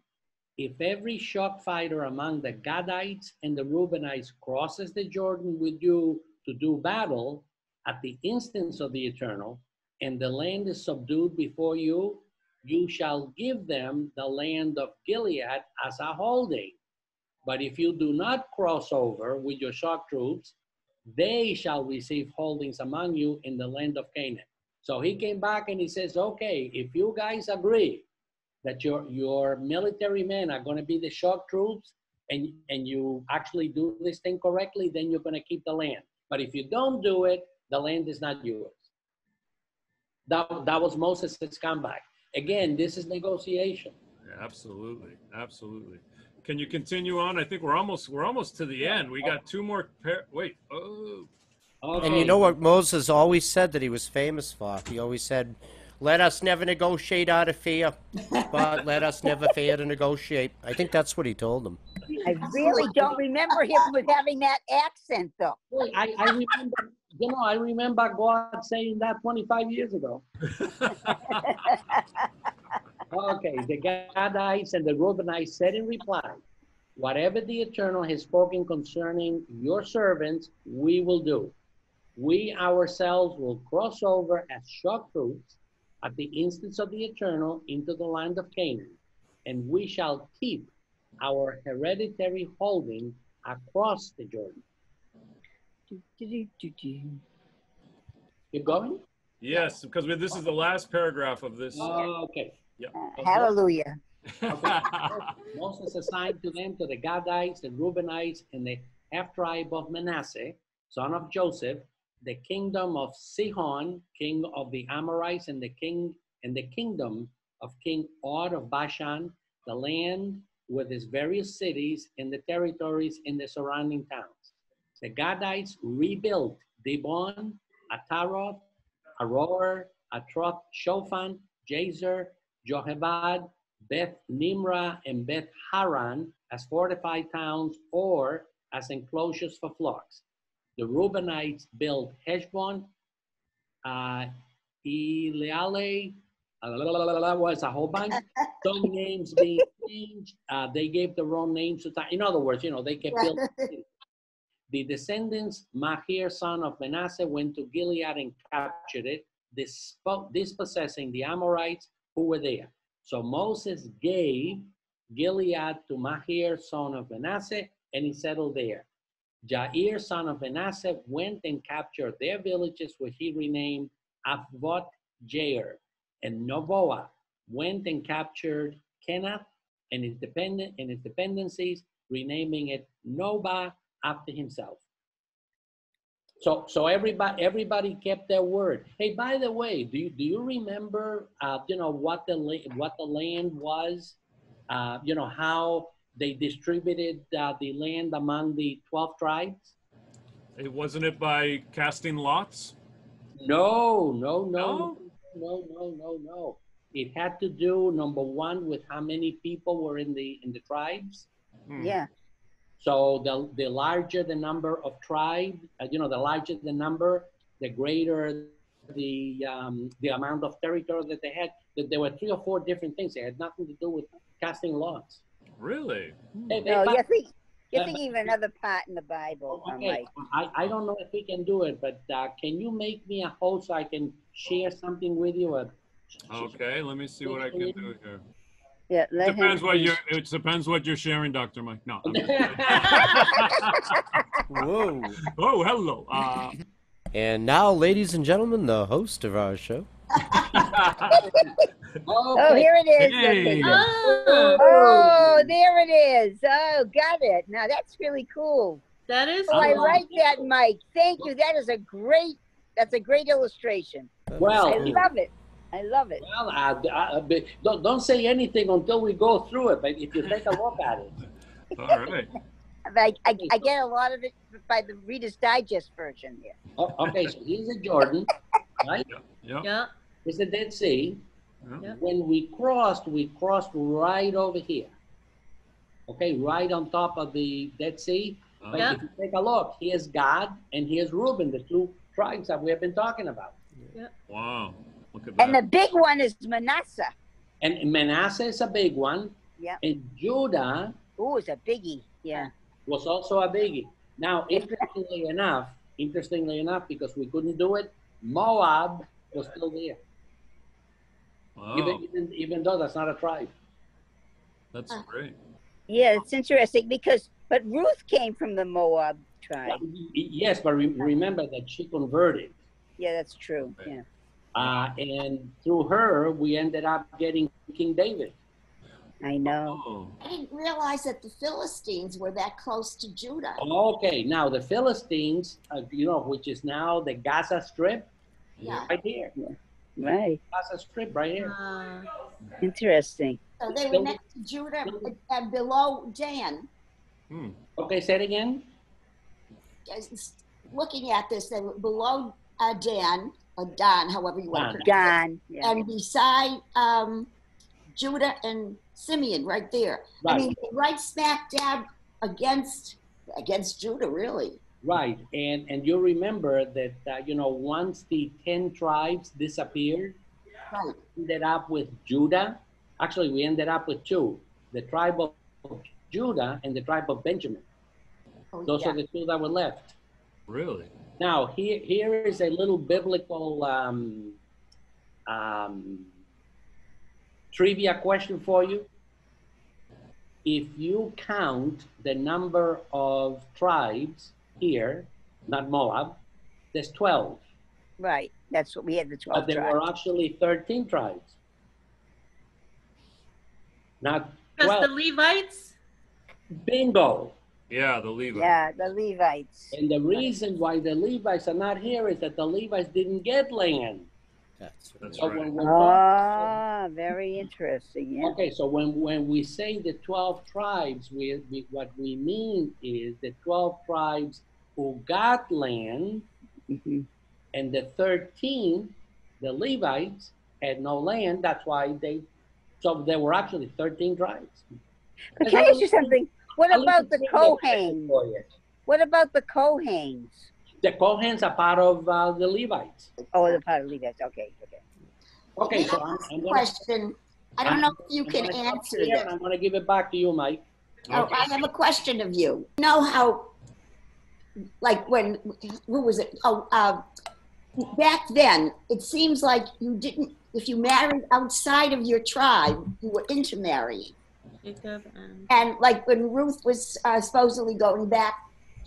if every shock fighter among the Gadites and the Reubenites crosses the Jordan with you to do battle at the instance of the Eternal, and the land is subdued before you, you shall give them the land of Gilead as a holding. But if you do not cross over with your shock troops, they shall receive holdings among you in the land of Canaan. So he came back and he says, okay, if you guys agree that your military men are going to be the shock troops, and you actually do this thing correctly, then you're going to keep the land. But if you don't do it, the land is not yours. That was Moses' comeback. Again, this is negotiation. Yeah, absolutely, absolutely. Can you continue on? I think we're almost to the end. We got two more. Wait. Oh. Okay. And you know what Moses always said that he was famous for? He always said, let us never negotiate out of fear, but let us never fear to negotiate. I think that's what he told them. I really don't remember him with having that accent, though. I remember, you know, I remember God saying that 25 years ago. Okay, the Gadites and the Reubenites said in reply, whatever the Eternal has spoken concerning your servants, we will do. We ourselves will cross over as shock troops at the instance of the Eternal into the land of Canaan, and we shall keep our hereditary holding across the Jordan. Keep going? Yes, because this is the last paragraph of this. Okay. Yeah. Hallelujah. Okay. Moses assigned to them, to the Gadites, the Reubenites, and the half-tribe of Manasseh, son of Joseph, the kingdom of Sihon, king of the Amorites, and the kingdom of King Og of Bashan, the land with its various cities and the territories in the surrounding towns. The Gadites rebuilt Dibon, Ataroth, Aroer, Atroth Shofan, Jazer, Johabad, Beth Nimrah, and Beth Haran as fortified towns or as enclosures for flocks. The Reubenites built Heshbon, Eleale, was a whole bunch. Some names being changed. They gave the wrong names to time. In other words, they kept building. The descendants, Machir, son of Manasseh, went to Gilead and captured it, dispossessing the Amorites who were there. So Moses gave Gilead to Machir, son of Manasseh, and he settled there. Jair, son of Manasseh, went and captured their villages, which he renamed Avot Jair. And Novoah went and captured Kenath and its dependencies, renaming it Nobah after himself. So everybody kept their word. Hey, by the way, do you remember what the land was? How they distributed the land among the 12 tribes? Wasn't it by casting lots? No. No? No. It had to do, number one, with how many people were in the tribes. Yeah. So the larger the number of tribes, the larger the number, the greater the amount of territory that they had. There were 3 or 4 different things. They had nothing to do with casting lots. Really? No, you're thinking of another part in the Bible. Okay, I don't know if we can do it, but can you make me a host so I can share something with you? Okay, let me see what I can do here. Yeah, it depends what you're sharing, Dr. Mike. No. Whoa. Oh, hello. And now, ladies and gentlemen, the host of our show. Oh, here it is. Hey. Oh, there it is. Oh, got it. Now that's really cool. That is Oh, I cool. like that, Mike. Thank you. That's a great illustration. Well, I love it. I love it. Well, don't say anything until we go through it, but if you take a look at it. All right. I get a lot of it by the Reader's Digest version here. Oh, okay, so here's the Jordan, right? Yeah. It's the Dead Sea. Yeah. When we crossed right over here. Okay, right on top of the Dead Sea. But if you take a look, here's Gad and here's Reuben, the 2 tribes that we have been talking about. Yeah. Wow. Look at that. And the big one is Manasseh. And Manasseh is a big one. Yeah. And Judah It's a biggie. Yeah. was also a biggie. Now, interestingly enough, because we couldn't do it, Moab was still there. Wow. Even though that's not a tribe. That's great. Yeah, it's interesting but Ruth came from the Moab tribe. Yes, but remember that she converted. Yeah, that's true. Yeah. And through her, we ended up getting King David. I know. Oh. I didn't realize that the Philistines were that close to Judah. Okay, now the Philistines, which is now the Gaza Strip, Yeah. right here. Right. Gaza Strip right here. Interesting. So they were next to Judah and below Dan. Okay, say it again. Looking at this, they were below Dan, or Don, however you want to pronounce Dan. it. Yeah. And beside Judah and Simeon, right there. Right. I mean, right smack dab against Judah, really. Right, and you remember that once the 10 tribes disappeared, Right. we ended up with Judah. Actually, we ended up with 2: the tribe of Judah and the tribe of Benjamin. Oh, Those yeah. are the 2 that were left. Really? Now, here is a little biblical trivia question for you. If you count the number of tribes here, not Moab, there's 12. Right. That's what we had, the 12 But there tribes. were actually 13 tribes. Not Because 12. the Levites. Bingo. Yeah, the Levites. Yeah, the Levites. And the reason why the Levites are not here is that the Levites didn't get land. That's So right. when we're Very interesting. Yeah. okay, so when we say the 12 tribes, what we mean is the 12 tribes who got land, Mm-hmm. and the 13, the Levites, had no land. That's why so there were actually 13 tribes. But can I ask you something? What about the Kohanes? for you. What about the Kohanes? The Kohens are part of the Levites. Oh, the part of Levites. Okay. Okay, so I'm gonna, question. I don't know if you can answer this. I'm going to give it back to you, Mike. Oh, I have a question of you. You know how, like when, who was it? Oh, back then, it seems like you didn't, if you married outside of your tribe, you were intermarrying. And like when Ruth was supposedly going back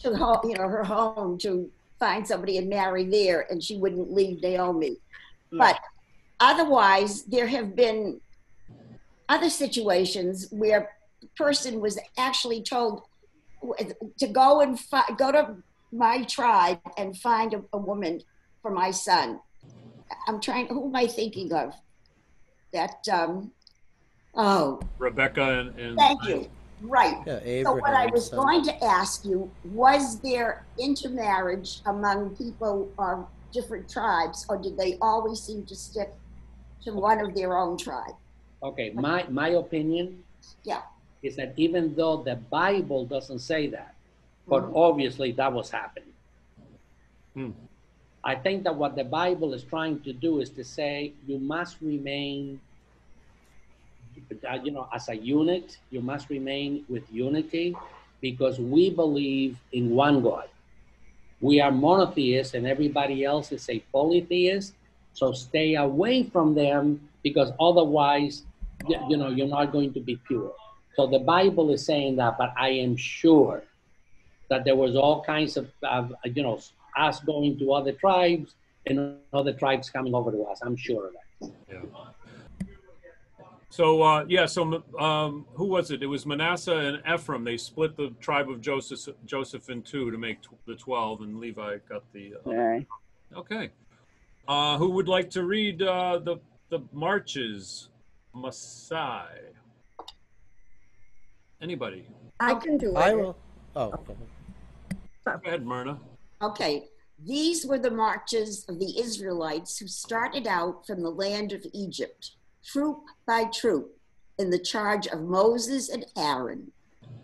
to home, you know, her home to find somebody and marry there, and she wouldn't leave Naomi. Yeah. But otherwise, there have been other situations where the person was actually told to go and go to my tribe and find a woman for my son. I'm trying, who am I thinking of? That, oh. Rebecca and thank you. Right. Yeah, so what I was going to ask you, was there intermarriage among people of different tribes, or did they always seem to stick to one of their own tribe? Okay, my opinion is that even though the Bible doesn't say that, but obviously that was happening. I think that what the Bible is trying to do is to say you must remain, you know, as a unit, you must remain with unity, because we believe in one God. We are monotheists and everybody else is a polytheist. So stay away from them, because otherwise, you know, you're not going to be pure. So the Bible is saying that, but I am sure that there was all kinds of, you know, us going to other tribes and other tribes coming over to us. I'm sure of that. Yeah. So, who was it? It was Manasseh and Ephraim. They split the tribe of Joseph in two to make the 12, and Levi got the... Okay. Who would like to read the marches? Masai. Anybody? I can do it. I will. Oh, okay. Go ahead, Myrna. Okay. These were the marches of the Israelites who started out from the land of Egypt, troop by troop, in the charge of Moses and Aaron.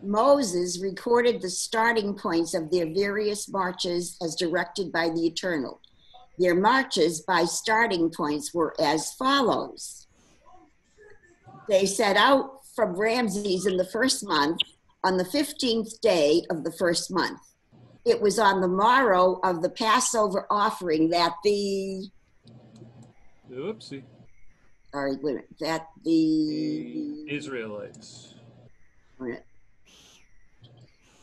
Moses recorded the starting points of their various marches as directed by the Eternal. Their marches by starting points were as follows. They set out from Ramses in the first month on the 15th day of the first month. It was on the morrow of the Passover offering that the... Oopsie. All right, wait a minute. That the... Israelites.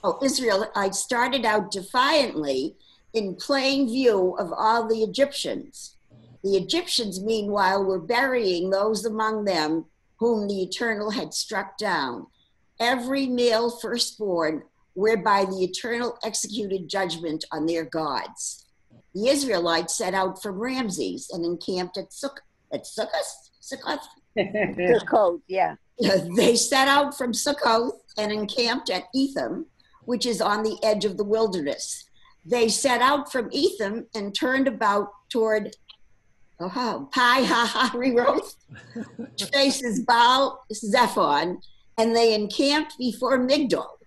Oh, Israelites started out defiantly in plain view of all the Egyptians. The Egyptians, meanwhile, were burying those among them whom the Eternal had struck down. Every male firstborn, whereby the Eternal executed judgment on their gods. The Israelites set out from Ramses and encamped at Sukkoth, yeah. They set out from Sukkoth and encamped at Etham, which is on the edge of the wilderness. They set out from Etham and turned about toward Pi Hahiroth, which faces Baal Zephon, and they encamped before Migdol.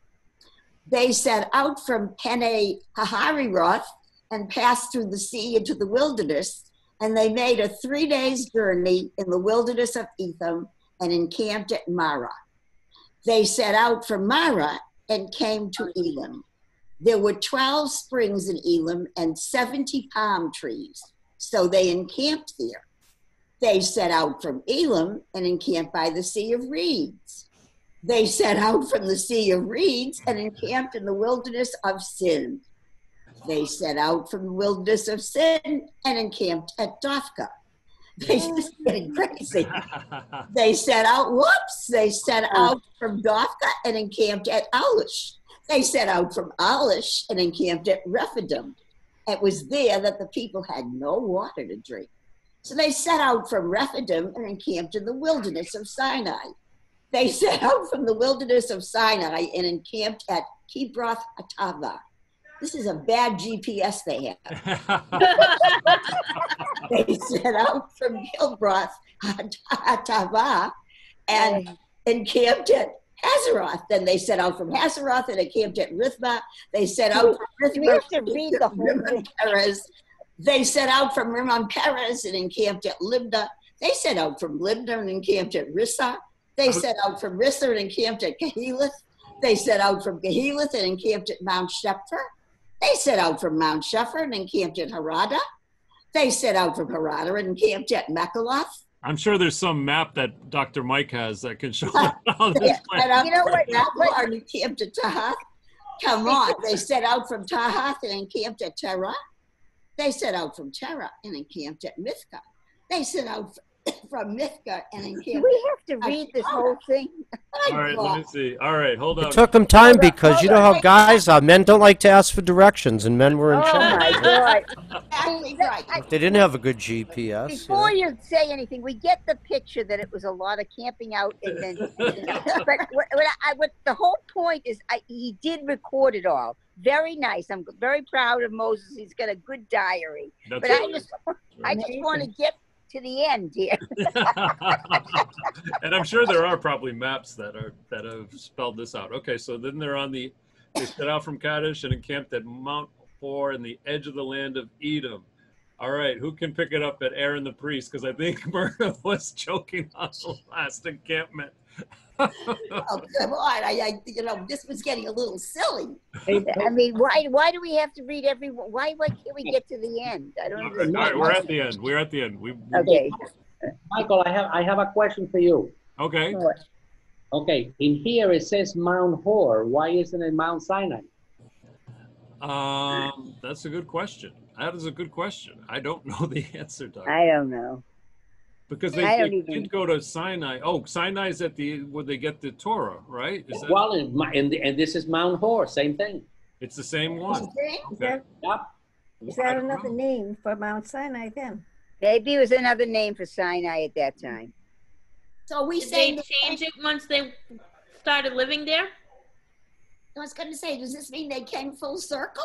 They set out from Pene Hahiroth and passed through the sea into the wilderness, and they made a 3 days journey in the wilderness of Etham and encamped at Marah. They set out from Marah and came to Elim. There were 12 springs in Elim and 70 palm trees, so they encamped there. They set out from Elim and encamped by the Sea of Reeds. They set out from the Sea of Reeds and encamped in the wilderness of Sin. They set out from the wilderness of Sin and encamped at Dophka. This is getting crazy. They set out from Dophka and encamped at Aulish. They set out from Aulish and encamped at Rephidim. It was there that the people had no water to drink. So they set out from Rephidim and encamped in the wilderness of Sinai. They set out from the wilderness of Sinai and encamped at Kibroth Hatava. This is a bad GPS they have. They set out from Kibroth Hatava and encamped at Hazeroth. Then they set out from Hazeroth and encamped at Rithmah. They set out from Rithmah. We have to read the whole thing. They set out from Rimmon Perez and encamped at Libnah. They set out from Libnah and encamped at Rissah. They set out from Rissah and encamped at Kehelath. They set out from Kehelath and encamped at Mount Shepher. They set out from Mount Shepher and encamped at Harada. They set out from Harada and encamped at Mechaloth. I'm sure there's some map that Dr. Mike has that can show how this You know what? Mechaloth and encamped at Tahath. Come on. They set out from Tahath and encamped at Terah. They set out from Terah and encamped at Mithka. They set out from Mithka and encamped. Do we have to read this whole thing? All right, let me see. All right, hold on. It took them time because you know how guys are. Men don't like to ask for directions, and men were in Oh charge. my God. Exactly right. They didn't have a good GPS. Before you say anything, we get the picture that it was a lot of camping out and then. But what the whole point is, he did record it all. Very nice. I'm very proud of Moses. He's got a good diary. That's But I just want to get to the end here. And I'm sure there are probably maps that have spelled this out. Okay, so then they set out from Kadesh and encamped at Mount Hor in the edge of the land of Edom. All right, who can pick it up at Aaron the priest? Because I think Myrna was joking on the last encampment. Oh, come on. This was getting a little silly. I mean, why do we have to read every? Why can't we get to the end? I don't understand. All right, we're at the end. We're at the end. Okay. Michael, I have a question for you. Okay. Okay, in here it says Mount Hor. Why isn't it Mount Sinai? That's a good question. That is a good question. I don't know the answer, Doug. I don't know. Because they did go to Sinai. Oh, Sinai is at where they get the Torah, right? Is that, Well, and this is Mount Hor, same thing. it's the same one. Yep. Is that another name for Mount Sinai then? Maybe it was another name for Sinai at that time. So we Did say they change it once they started living there? I was going to say, does this mean they came full circle?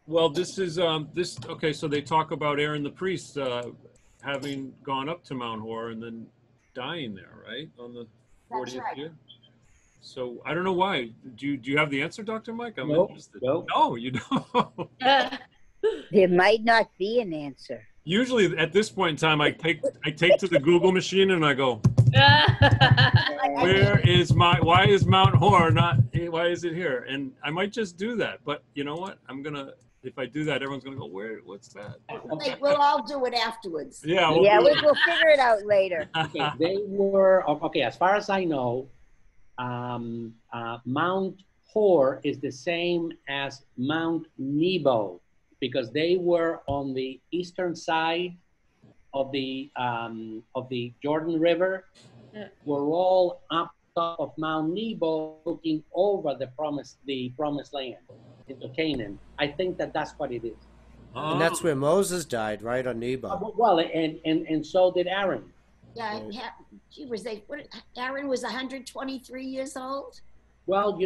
Well, this is okay. So they talk about Aaron the priest having gone up to Mount Hor and then dying there, right, on the 40th year. So I don't know why. Do you have the answer, Dr. Mike? I'm interested. Nope. No, you don't. There might not be an answer. Usually at this point in time, I take to the Google machine and I go, why is Mount Hor not? Why is it here? And I might just do that. But you know what? If I do that, everyone's gonna go, what's that? We'll all do it afterwards. Yeah. We'll figure it out later. Okay, they were okay. As far as I know, Mount Hor is the same as Mount Nebo because they were on the eastern side of the Jordan River. Yeah. We're all up top of Mount Nebo, looking over the promised land into Canaan. I think that's what it is. And that's where Moses died, right, on Nebo. Well, and so did Aaron. Yeah, Aaron was 123 years old. Well,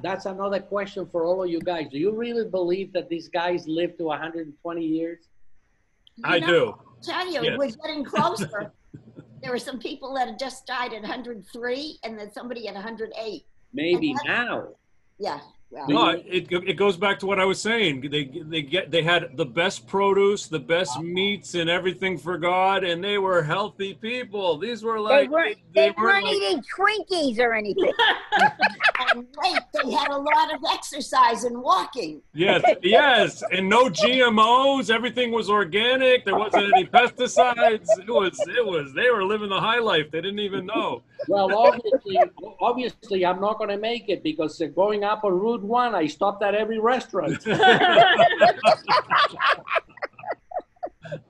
that's another question for all of you guys. Do you really believe that these guys lived to 120 years? I do. Tell you, Yes. we're getting closer. There were some people that had just died at 103, and then somebody at 108. Maybe now. Yeah. Well, No, it goes back to what I was saying. They had the best produce, the best meats, and everything for God, and they were healthy people. These were like They weren't eating Twinkies or anything. and wait, they had a lot of exercise and walking. Yes, and no GMOs. Everything was organic. There wasn't any pesticides. It was. They were living the high life. They didn't even know. Well, obviously, I'm not going to make it because going up on Route 1, I stopped at every restaurant.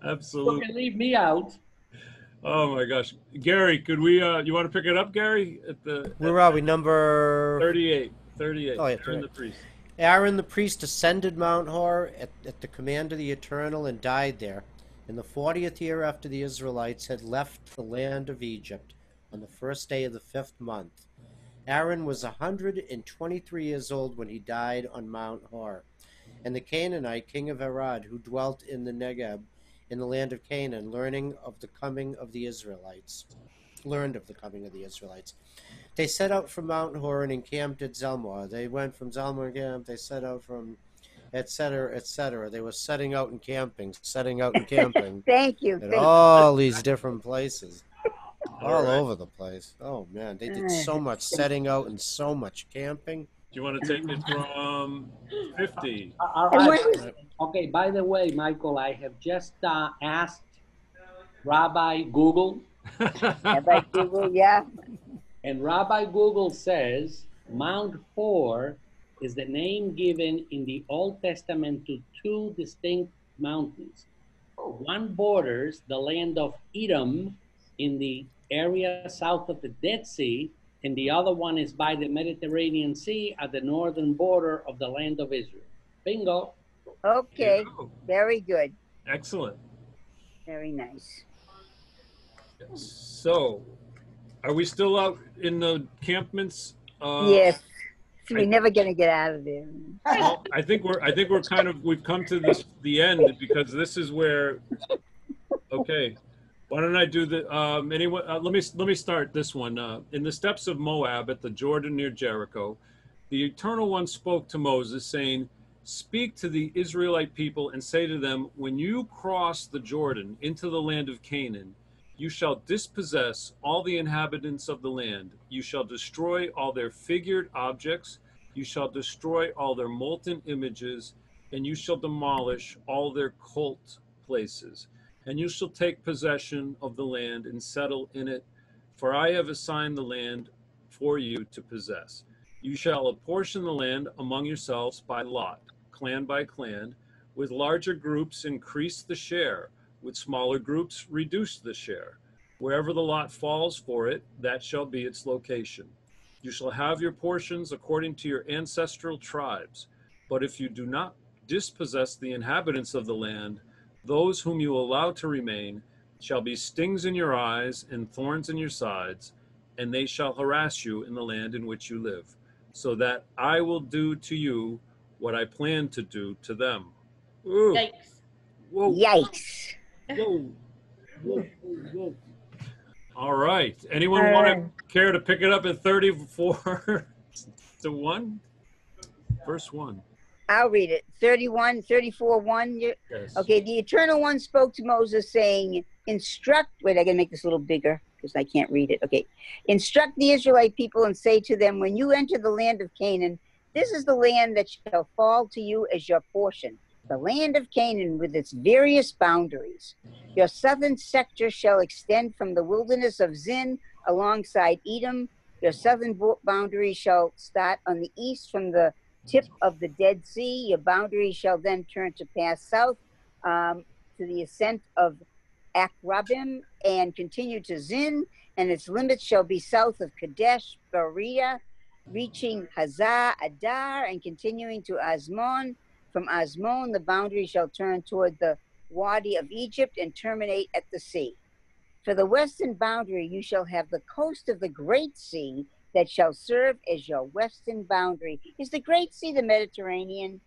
Absolutely. You can leave me out. Oh my gosh, Gary, could we? You want to pick it up, Gary? Where are we? Number 38. 38. Oh, yeah, Aaron the priest. Aaron the priest ascended Mount Hor at the command of the Eternal and died there in the 40th year after the Israelites had left the land of Egypt on the first day of the 5th month. Aaron was 123 years old when he died on Mount Hor. And the Canaanite king of Arad, who dwelt in the Negeb, in the land of Canaan, learned of the coming of the Israelites. They set out from Mount Hor and encamped at Zelmah. They went from Zelmah and camped. They set out from etc., etc. They were setting out and camping Thank you. at Thank all these different places, all right. over the place. Oh man, they did so much setting out and so much camping. Do you want to take it from 50? All And right. when was, Okay, by the way, Michael, I have just asked Rabbi Google, have I Google? Yeah. and Rabbi Google says Mount Hor is the name given in the Old Testament to two distinct mountains. One borders the land of Edom in the area south of the Dead Sea, and the other one is by the Mediterranean Sea at the northern border of the land of Israel. Bingo. Okay. Yeah. Very good. Excellent. Very nice. So, are we still out in the encampments? Yes. So we're never gonna get out of there. Well, I think we're kind of, we've come to the end, because this is where. Okay, why don't I do the anyone? Let me start this one. In the steppes of Moab at the Jordan near Jericho, the Eternal One spoke to Moses, saying, "Speak to the Israelite people and say to them, when you cross the Jordan into the land of Canaan, you shall dispossess all the inhabitants of the land. You shall destroy all their figured objects. You shall destroy all their molten images, and you shall demolish all their cult places. And you shall take possession of the land and settle in it, for I have assigned the land for you to possess. You shall apportion the land among yourselves by lot, clan by clan. With larger groups increase the share, with smaller groups reduce the share. Wherever the lot falls for it, that shall be its location. You shall have your portions according to your ancestral tribes. But if you do not dispossess the inhabitants of the land, those whom you allow to remain shall be stings in your eyes and thorns in your sides, and they shall harass you in the land in which you live, so that I will do to you what I plan to do to them." Ooh. Yikes. Whoa. Yikes. Whoa. Whoa. Whoa. All right. Anyone want to care to pick it up at 34 to 1? Verse 1. I'll read it. 31, 34, 1. Yes. Okay, the Eternal One spoke to Moses, saying, instruct, wait, I gotta make this a little bigger because I can't read it. Okay. Instruct the Israelite people and say to them, when you enter the land of Canaan, this is the land that shall fall to you as your portion, the land of Canaan with its various boundaries. Your southern sector shall extend from the wilderness of Zin alongside Edom. Your southern boundary shall start on the east from the tip of the Dead Sea. Your boundary shall then turn to pass south to the ascent of Akrabim and continue to Zin, and its limits shall be south of Kadesh Barnea, reaching Hazar Adar and continuing to Azmon. From Azmon, the boundary shall turn toward the Wadi of Egypt and terminate at the sea. For the western boundary, you shall have the coast of the Great Sea that shall serve as your western boundary. Is the Great Sea the Mediterranean?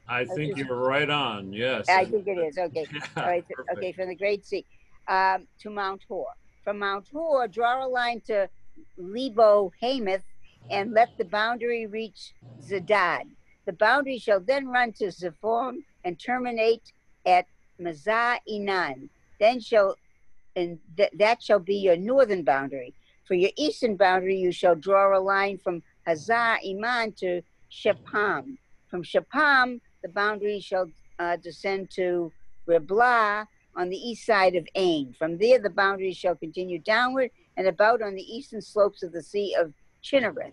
I think you're right on. Yes. I think it is. Okay. Yeah, All right. perfect. Okay. From the Great Sea to Mount Hor. From Mount Hor, draw a line to Lebo Hamath and let the boundary reach Zedad. The boundary shall then run to Zephon and terminate at Mazah Inan. Then that shall be your northern boundary. For your eastern boundary, you shall draw a line from Hazar Iman to Shepam. From Shepam, the boundary shall descend to Riblah on the east side of Ain. From there, the boundary shall continue downward and about on the eastern slopes of the Sea of Chinnereth.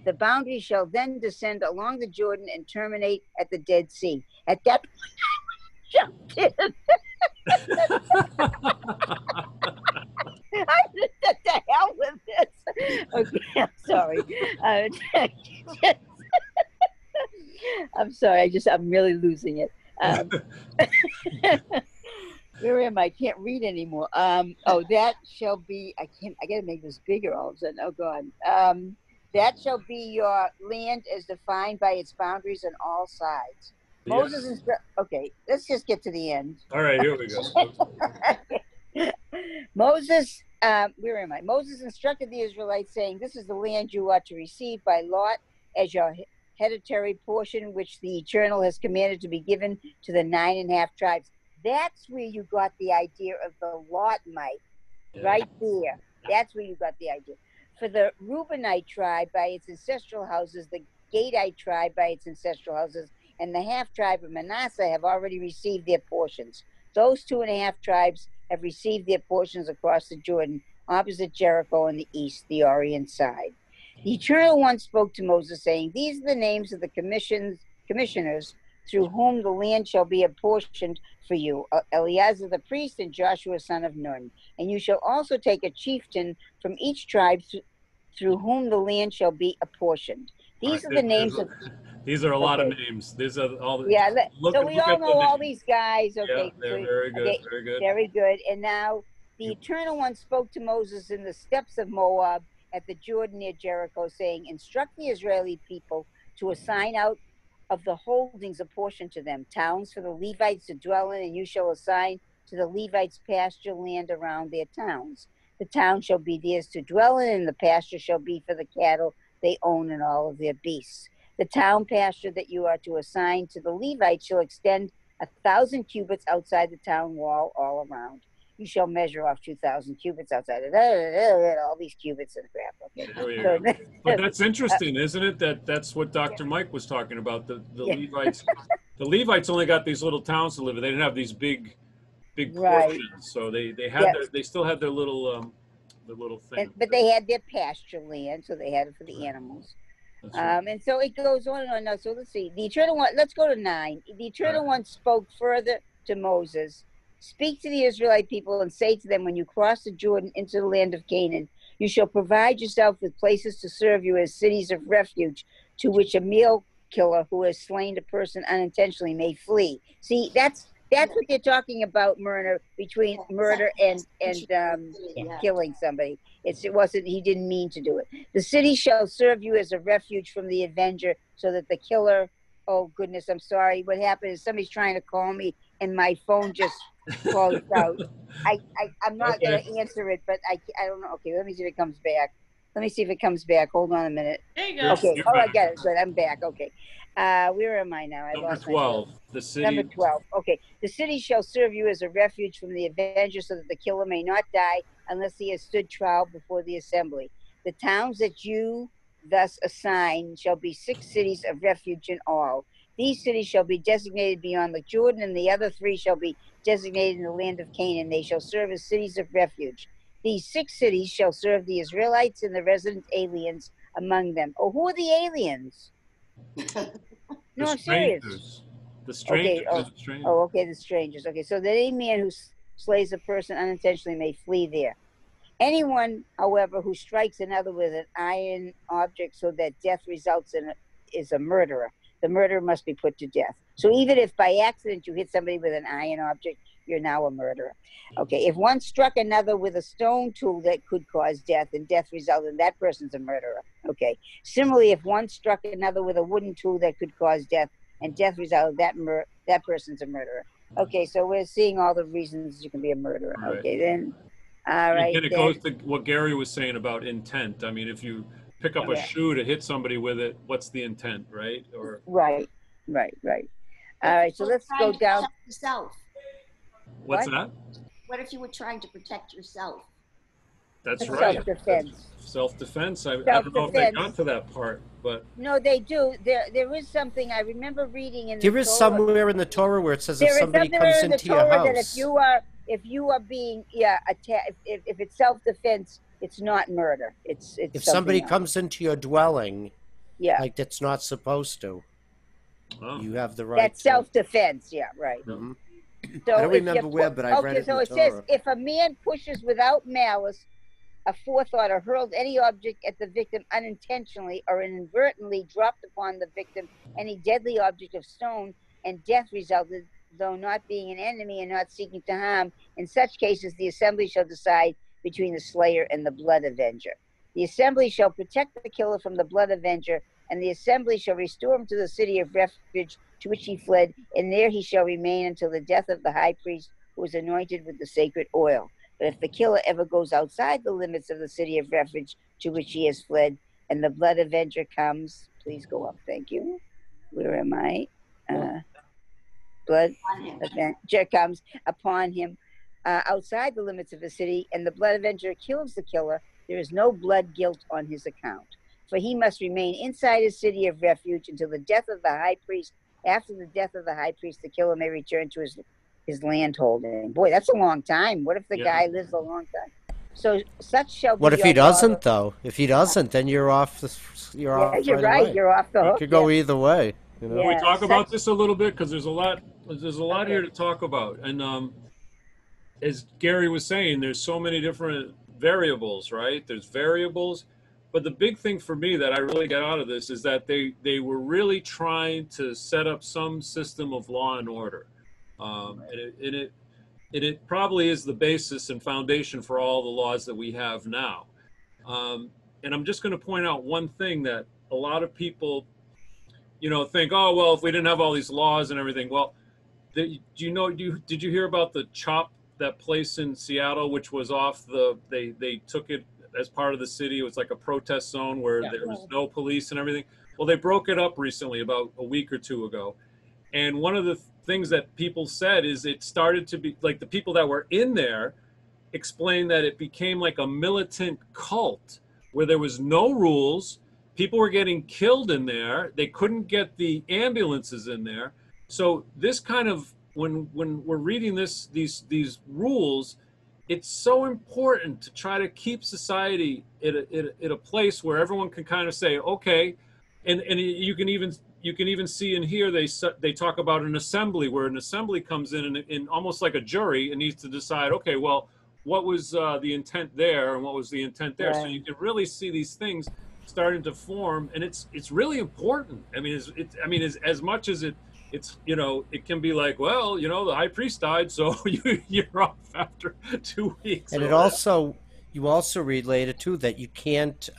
The boundary shall then descend along the Jordan and terminate at the Dead Sea. At that point, what the hell with this? Okay, I'm sorry. I'm sorry. I'm really losing it. Where am I? I can't read anymore. Oh, that shall be. I gotta make this bigger all of a sudden. Oh God. That shall be your land as defined by its boundaries on all sides. Yeah. Moses okay, let's just get to the end. All right, here we go. Moses, where am I? Moses instructed the Israelites, saying, this is the land you are to receive by lot as your hereditary portion which the Eternal has commanded to be given to the 9.5 tribes. That's where you got the idea of the Lotmite, right there. That's where you got the idea. For the Reubenite tribe by its ancestral houses, the Gadite tribe by its ancestral houses, and the half tribe of Manasseh have already received their portions. Those 2.5 tribes have received their portions across the Jordan, opposite Jericho on the east, the Orient side. The Eternal One spoke to Moses, saying, "These are the names of the commissioners through whom the land shall be apportioned for you, Eleazar the priest and Joshua son of Nun. And you shall also take a chieftain from each tribe through whom the land shall be apportioned." These are the names of... These are a lot of names. These are all the... Yeah, so we all know all these guys. Okay, yeah, they're very good. Okay, very good. Very good. And now the Eternal One spoke to Moses in the steppes of Moab at the Jordan near Jericho, saying, "Instruct the Israeli people to assign out of the holdings a portion to them, towns for the Levites to dwell in, and you shall assign to the Levites pasture land around their towns. The town shall be theirs to dwell in, and the pasture shall be for the cattle they own and all of their beasts. The town pasture that you are to assign to the Levites shall extend 1,000 cubits outside the town wall all around. You shall measure off 2,000 cubits outside of all these cubits and crap." Okay. But that's interesting, isn't it? That's what Dr. Mike was talking about. The Levites. The Levites only got these little towns to live in. They didn't have these big portions. So they had they still had their little thing. But they had their pasture land, so they had it for the animals. Right. And so it goes on and on. Now, so let's see. The Eternal One, let's go to 9. The Eternal One spoke further to Moses. "Speak to the Israelite people and say to them, when you cross the Jordan into the land of Canaan, you shall provide yourself with places to serve you as cities of refuge, to which a meal killer who has slain a person unintentionally may flee." See, that's what they're talking about, murder and killing somebody. It wasn't, he didn't mean to do it. "The city shall serve you as a refuge from the avenger, so that the killer..." Oh goodness, I'm sorry. What happened is somebody's trying to call me and my phone just closed out. I'm not going to answer it, but I don't know. Okay, let me see if it comes back. Hold on a minute. There you go. Okay. Oh, I got it. Good. I'm back. Okay. Where am I now? Number 12. The city. Number 12. Okay. "The city shall serve you as a refuge from the avenger, so that the killer may not die unless he has stood trial before the assembly. The towns that you thus assign shall be 6 cities of refuge in all. These cities shall be designated beyond the Jordan, and the other 3 shall be designated in the land of Canaan. They shall serve as cities of refuge. These 6 cities shall serve the Israelites and the resident aliens among them." Oh, who are the aliens? No, I'm serious. The strangers. Okay. Okay, the strangers. Okay, so that any man who slays a person unintentionally may flee there. "Anyone, however, who strikes another with an iron object so that death results in is a murderer. The murderer must be put to death." So even if by accident you hit somebody with an iron object, you're now a murderer. Okay, "If one struck another with a stone tool that could cause death, and death resulted, that person's a murderer." Okay. "Similarly, if one struck another with a wooden tool that could cause death, and death resulted, that person's a murderer." Okay, so we're seeing all the reasons you can be a murderer. Right. Okay, then. All right. And it goes to what Gary was saying about intent. I mean, if you pick up a shoe to hit somebody with it, what's the intent, right? Or right. All right, so let's go down. Yourself. What's that? What if you were trying to protect yourself? That's right. Self-defense. Self-defense. I don't know if they got to that part, but no, they do. There is something I remember reading in. There is somewhere in the Torah where it says if somebody comes into your house, that if you are being attacked, if it's self-defense, it's not murder. It's if somebody comes into your dwelling, like that's not supposed to. Oh. You have the right. That's self-defense. Yeah, right. Mm-hmm. So I don't remember where, but I read it in the Torah. Says if a man pushes without malice, a forethought, or hurled any object at the victim unintentionally or inadvertently dropped upon the victim any deadly object of stone, and death resulted, though not being an enemy and not seeking to harm, in such cases the assembly shall decide between the slayer and the blood avenger. The assembly shall protect the killer from the blood avenger, and the assembly shall restore him to the city of refuge to which he fled, and there he shall remain until the death of the high priest who is anointed with the sacred oil. But if the killer ever goes outside the limits of the city of refuge to which he has fled, and the blood avenger comes. Please go up. Thank you. Where am I? Blood avenger comes upon him outside the limits of the city, and the blood avenger kills the killer. There is no blood guilt on his account, for he must remain inside his city of refuge until the death of the high priest. After the death of the high priest, the killer may return to his land holding. Boy, that's a long time. What if the guy lives a long time? So such shall be. What if he doesn't, though? If he doesn't, then you're off. You're off. You're right. Away. You're off the hook. It could go either way. You know? Can we talk about this a little bit, because there's a lot. There's a lot here to talk about, and as Gary was saying, there's so many different variables, right? There's variables, but the big thing for me that I really got out of this is that they were really trying to set up some system of law and order, and it probably is the basis and foundation for all the laws that we have now. And I'm just going to point out one thing that a lot of people, think, oh, well, if we didn't have all these laws and everything, well, did you hear about the CHOP, that place in Seattle, which was off they took it as part of the city. It was like a protest zone where there was no police and everything. Well, they broke it up recently, about a week or two ago. And one of the things that people said is it started to be like the people that were in there explained that it became like a militant cult where there was no rules. People were getting killed in there. They couldn't get the ambulances in there. So this kind of, when we're reading these rules, it's so important to try to keep society at a place where everyone can kind of say, okay, and you can even see in here they talk about an assembly, where an assembly comes in and almost like a jury, and needs to decide, okay, well, what was the intent there and what was the intent there? Right. So you can really see these things starting to form, and it's really important. I mean, as much as it's it can be like, well, the high priest died, so you're off after 2 weeks. And you also read later too that you can't,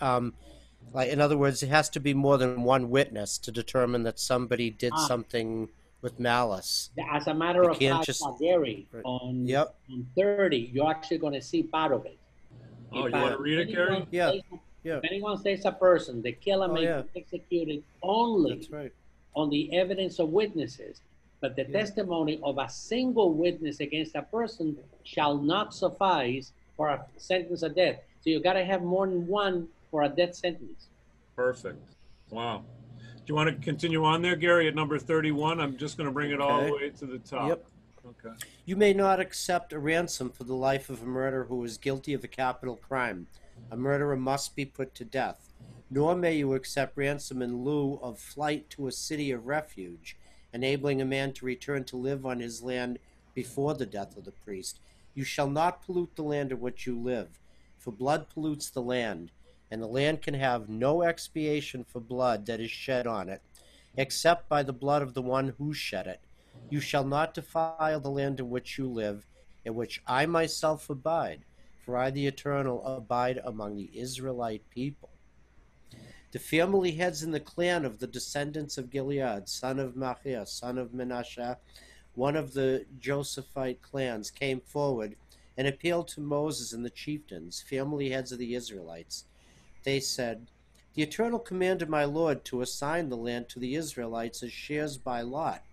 like, in other words, it has to be more than one witness to determine that somebody did something with malice. As a matter of fact, Gary, on 30, you're actually going to see part of it. Oh, you want to read it, Gary? Yeah. If anyone says a person, the killer may be executed only. That's right. On the evidence of witnesses, but the testimony of a single witness against a person shall not suffice for a sentence of death. So you got to have more than one for a death sentence. Perfect. Wow. Do you want to continue on there, Gary, at number 31? I'm just going to bring it all the way to the top. Yep. Okay. You may not accept a ransom for the life of a murderer who is guilty of a capital crime. A murderer must be put to death. Nor may you accept ransom in lieu of flight to a city of refuge, enabling a man to return to live on his land before the death of the priest. You shall not pollute the land in which you live, for blood pollutes the land, and the land can have no expiation for blood that is shed on it, except by the blood of the one who shed it. You shall not defile the land in which you live, in which I myself abide, for I, the Eternal, abide among the Israelite people. The family heads in the clan of the descendants of Gilead, son of Machir, son of Menashe, one of the Josephite clans, came forward and appealed to Moses and the chieftains, family heads of the Israelites. They said, "The Eternal commanded my Lord to assign the land to the Israelites as shares by lot,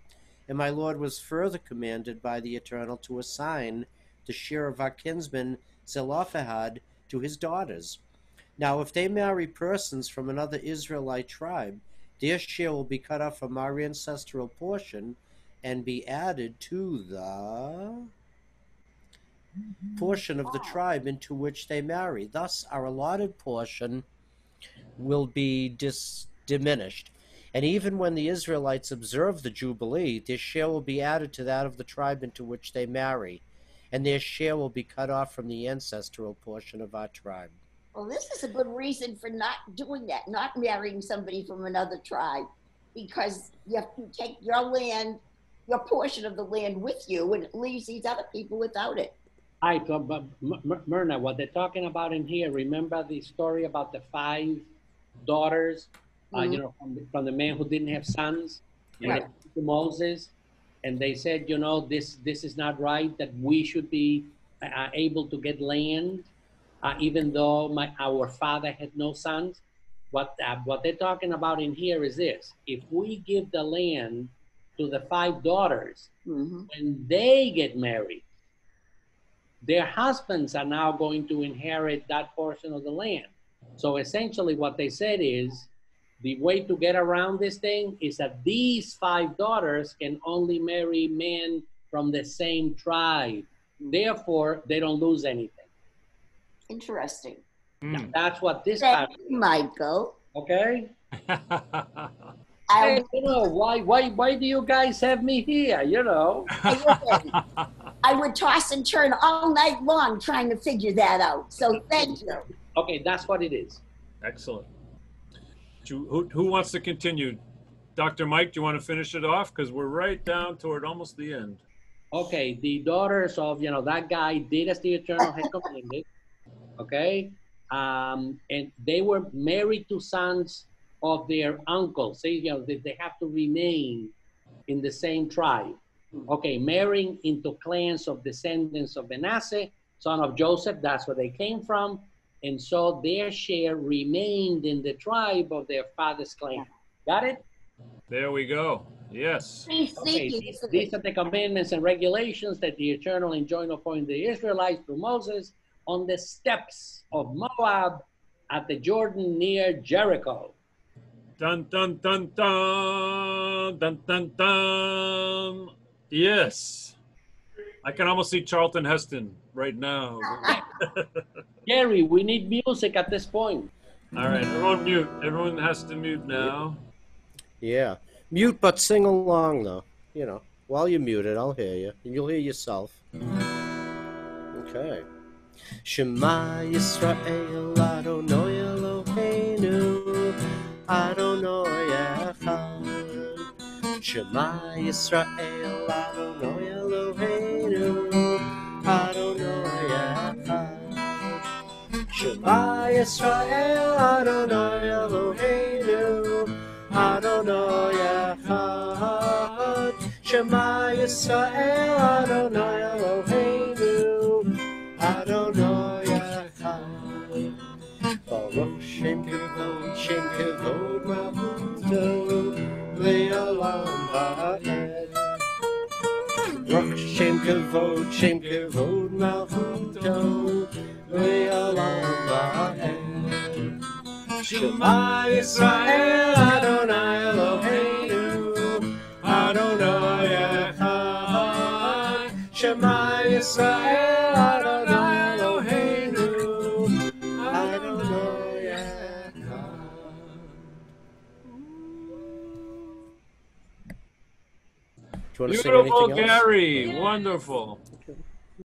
and my Lord was further commanded by the Eternal to assign the share of our kinsman Zelophehad to his daughters. Now, if they marry persons from another Israelite tribe, their share will be cut off from our ancestral portion and be added to the portion of the tribe into which they marry. Thus, our allotted portion will be diminished. And even when the Israelites observe the Jubilee, their share will be added to that of the tribe into which they marry, and their share will be cut off from the ancestral portion of our tribe." Well, this is a good reason for not doing that, not marrying somebody from another tribe, because you have to take your land, your portion of the land with you, and it leaves these other people without it. But Myrna, what they're talking about in here, remember the story about the 5 daughters, from the man who didn't have sons, and they came to Moses, and they said, this is not right, that we should be able to get land, even though our father had no sons. what they're talking about in here is this: if we give the land to the 5 daughters, when they get married, their husbands are now going to inherit that portion of the land. So essentially what they said is, the way to get around this thing is that these 5 daughters can only marry men from the same tribe. Therefore, they don't lose anything. Interesting. That's what this Thank you, Michael. Okay. I don't know why do you guys have me here? You know, I would toss and turn all night long trying to figure that out. So thank you. Okay, that's what it is. Excellent. Who wants to continue? Dr. Mike, do you want to finish it off? Because we're right down toward almost the end. Okay, the daughters of, that guy did as the Eternal had commanded. Okay, and they were married to sons of their uncles. They have to remain in the same tribe. Okay, marrying into clans of descendants of Manasseh, son of Joseph, that's where they came from. And so their share remained in the tribe of their father's clan. Got it? There we go. Yes. Okay, these are the commandments and regulations that the Eternal enjoined upon the Israelites through Moses on the steppes of Moab at the Jordan near Jericho. Dun, dun, dun, dun, dun, dun, dun. Yes. I can almost see Charlton Heston right now. Gary, we need music at this point. All right, everyone mute. Everyone has to mute now. Yeah. Mute, but sing along, though. While you're muted, I'll hear you. And you'll hear yourself. Okay. Shema Yisrael, Adonai Eloheinu, Adonai Echad. Shema Yisrael, Adonai Eloheinu, Adonai Echad. Shema Yisrael, Adonai Eloheinu, Adonai Echad. Shema Yisrael, Adonai Eloheinu, Adonai Echad. Baruch Shem Kevod Malchuto Le'olam Ha'ed. Baruch Shem Kevod Malchuto Le'olam Ha'ed. Shema Yisrael, Adonai Eloheinu, Adonai Echad. Shema Yisrael, Adonai Eloheinu, Adonai Echad. Beautiful, Gary. Wonderful.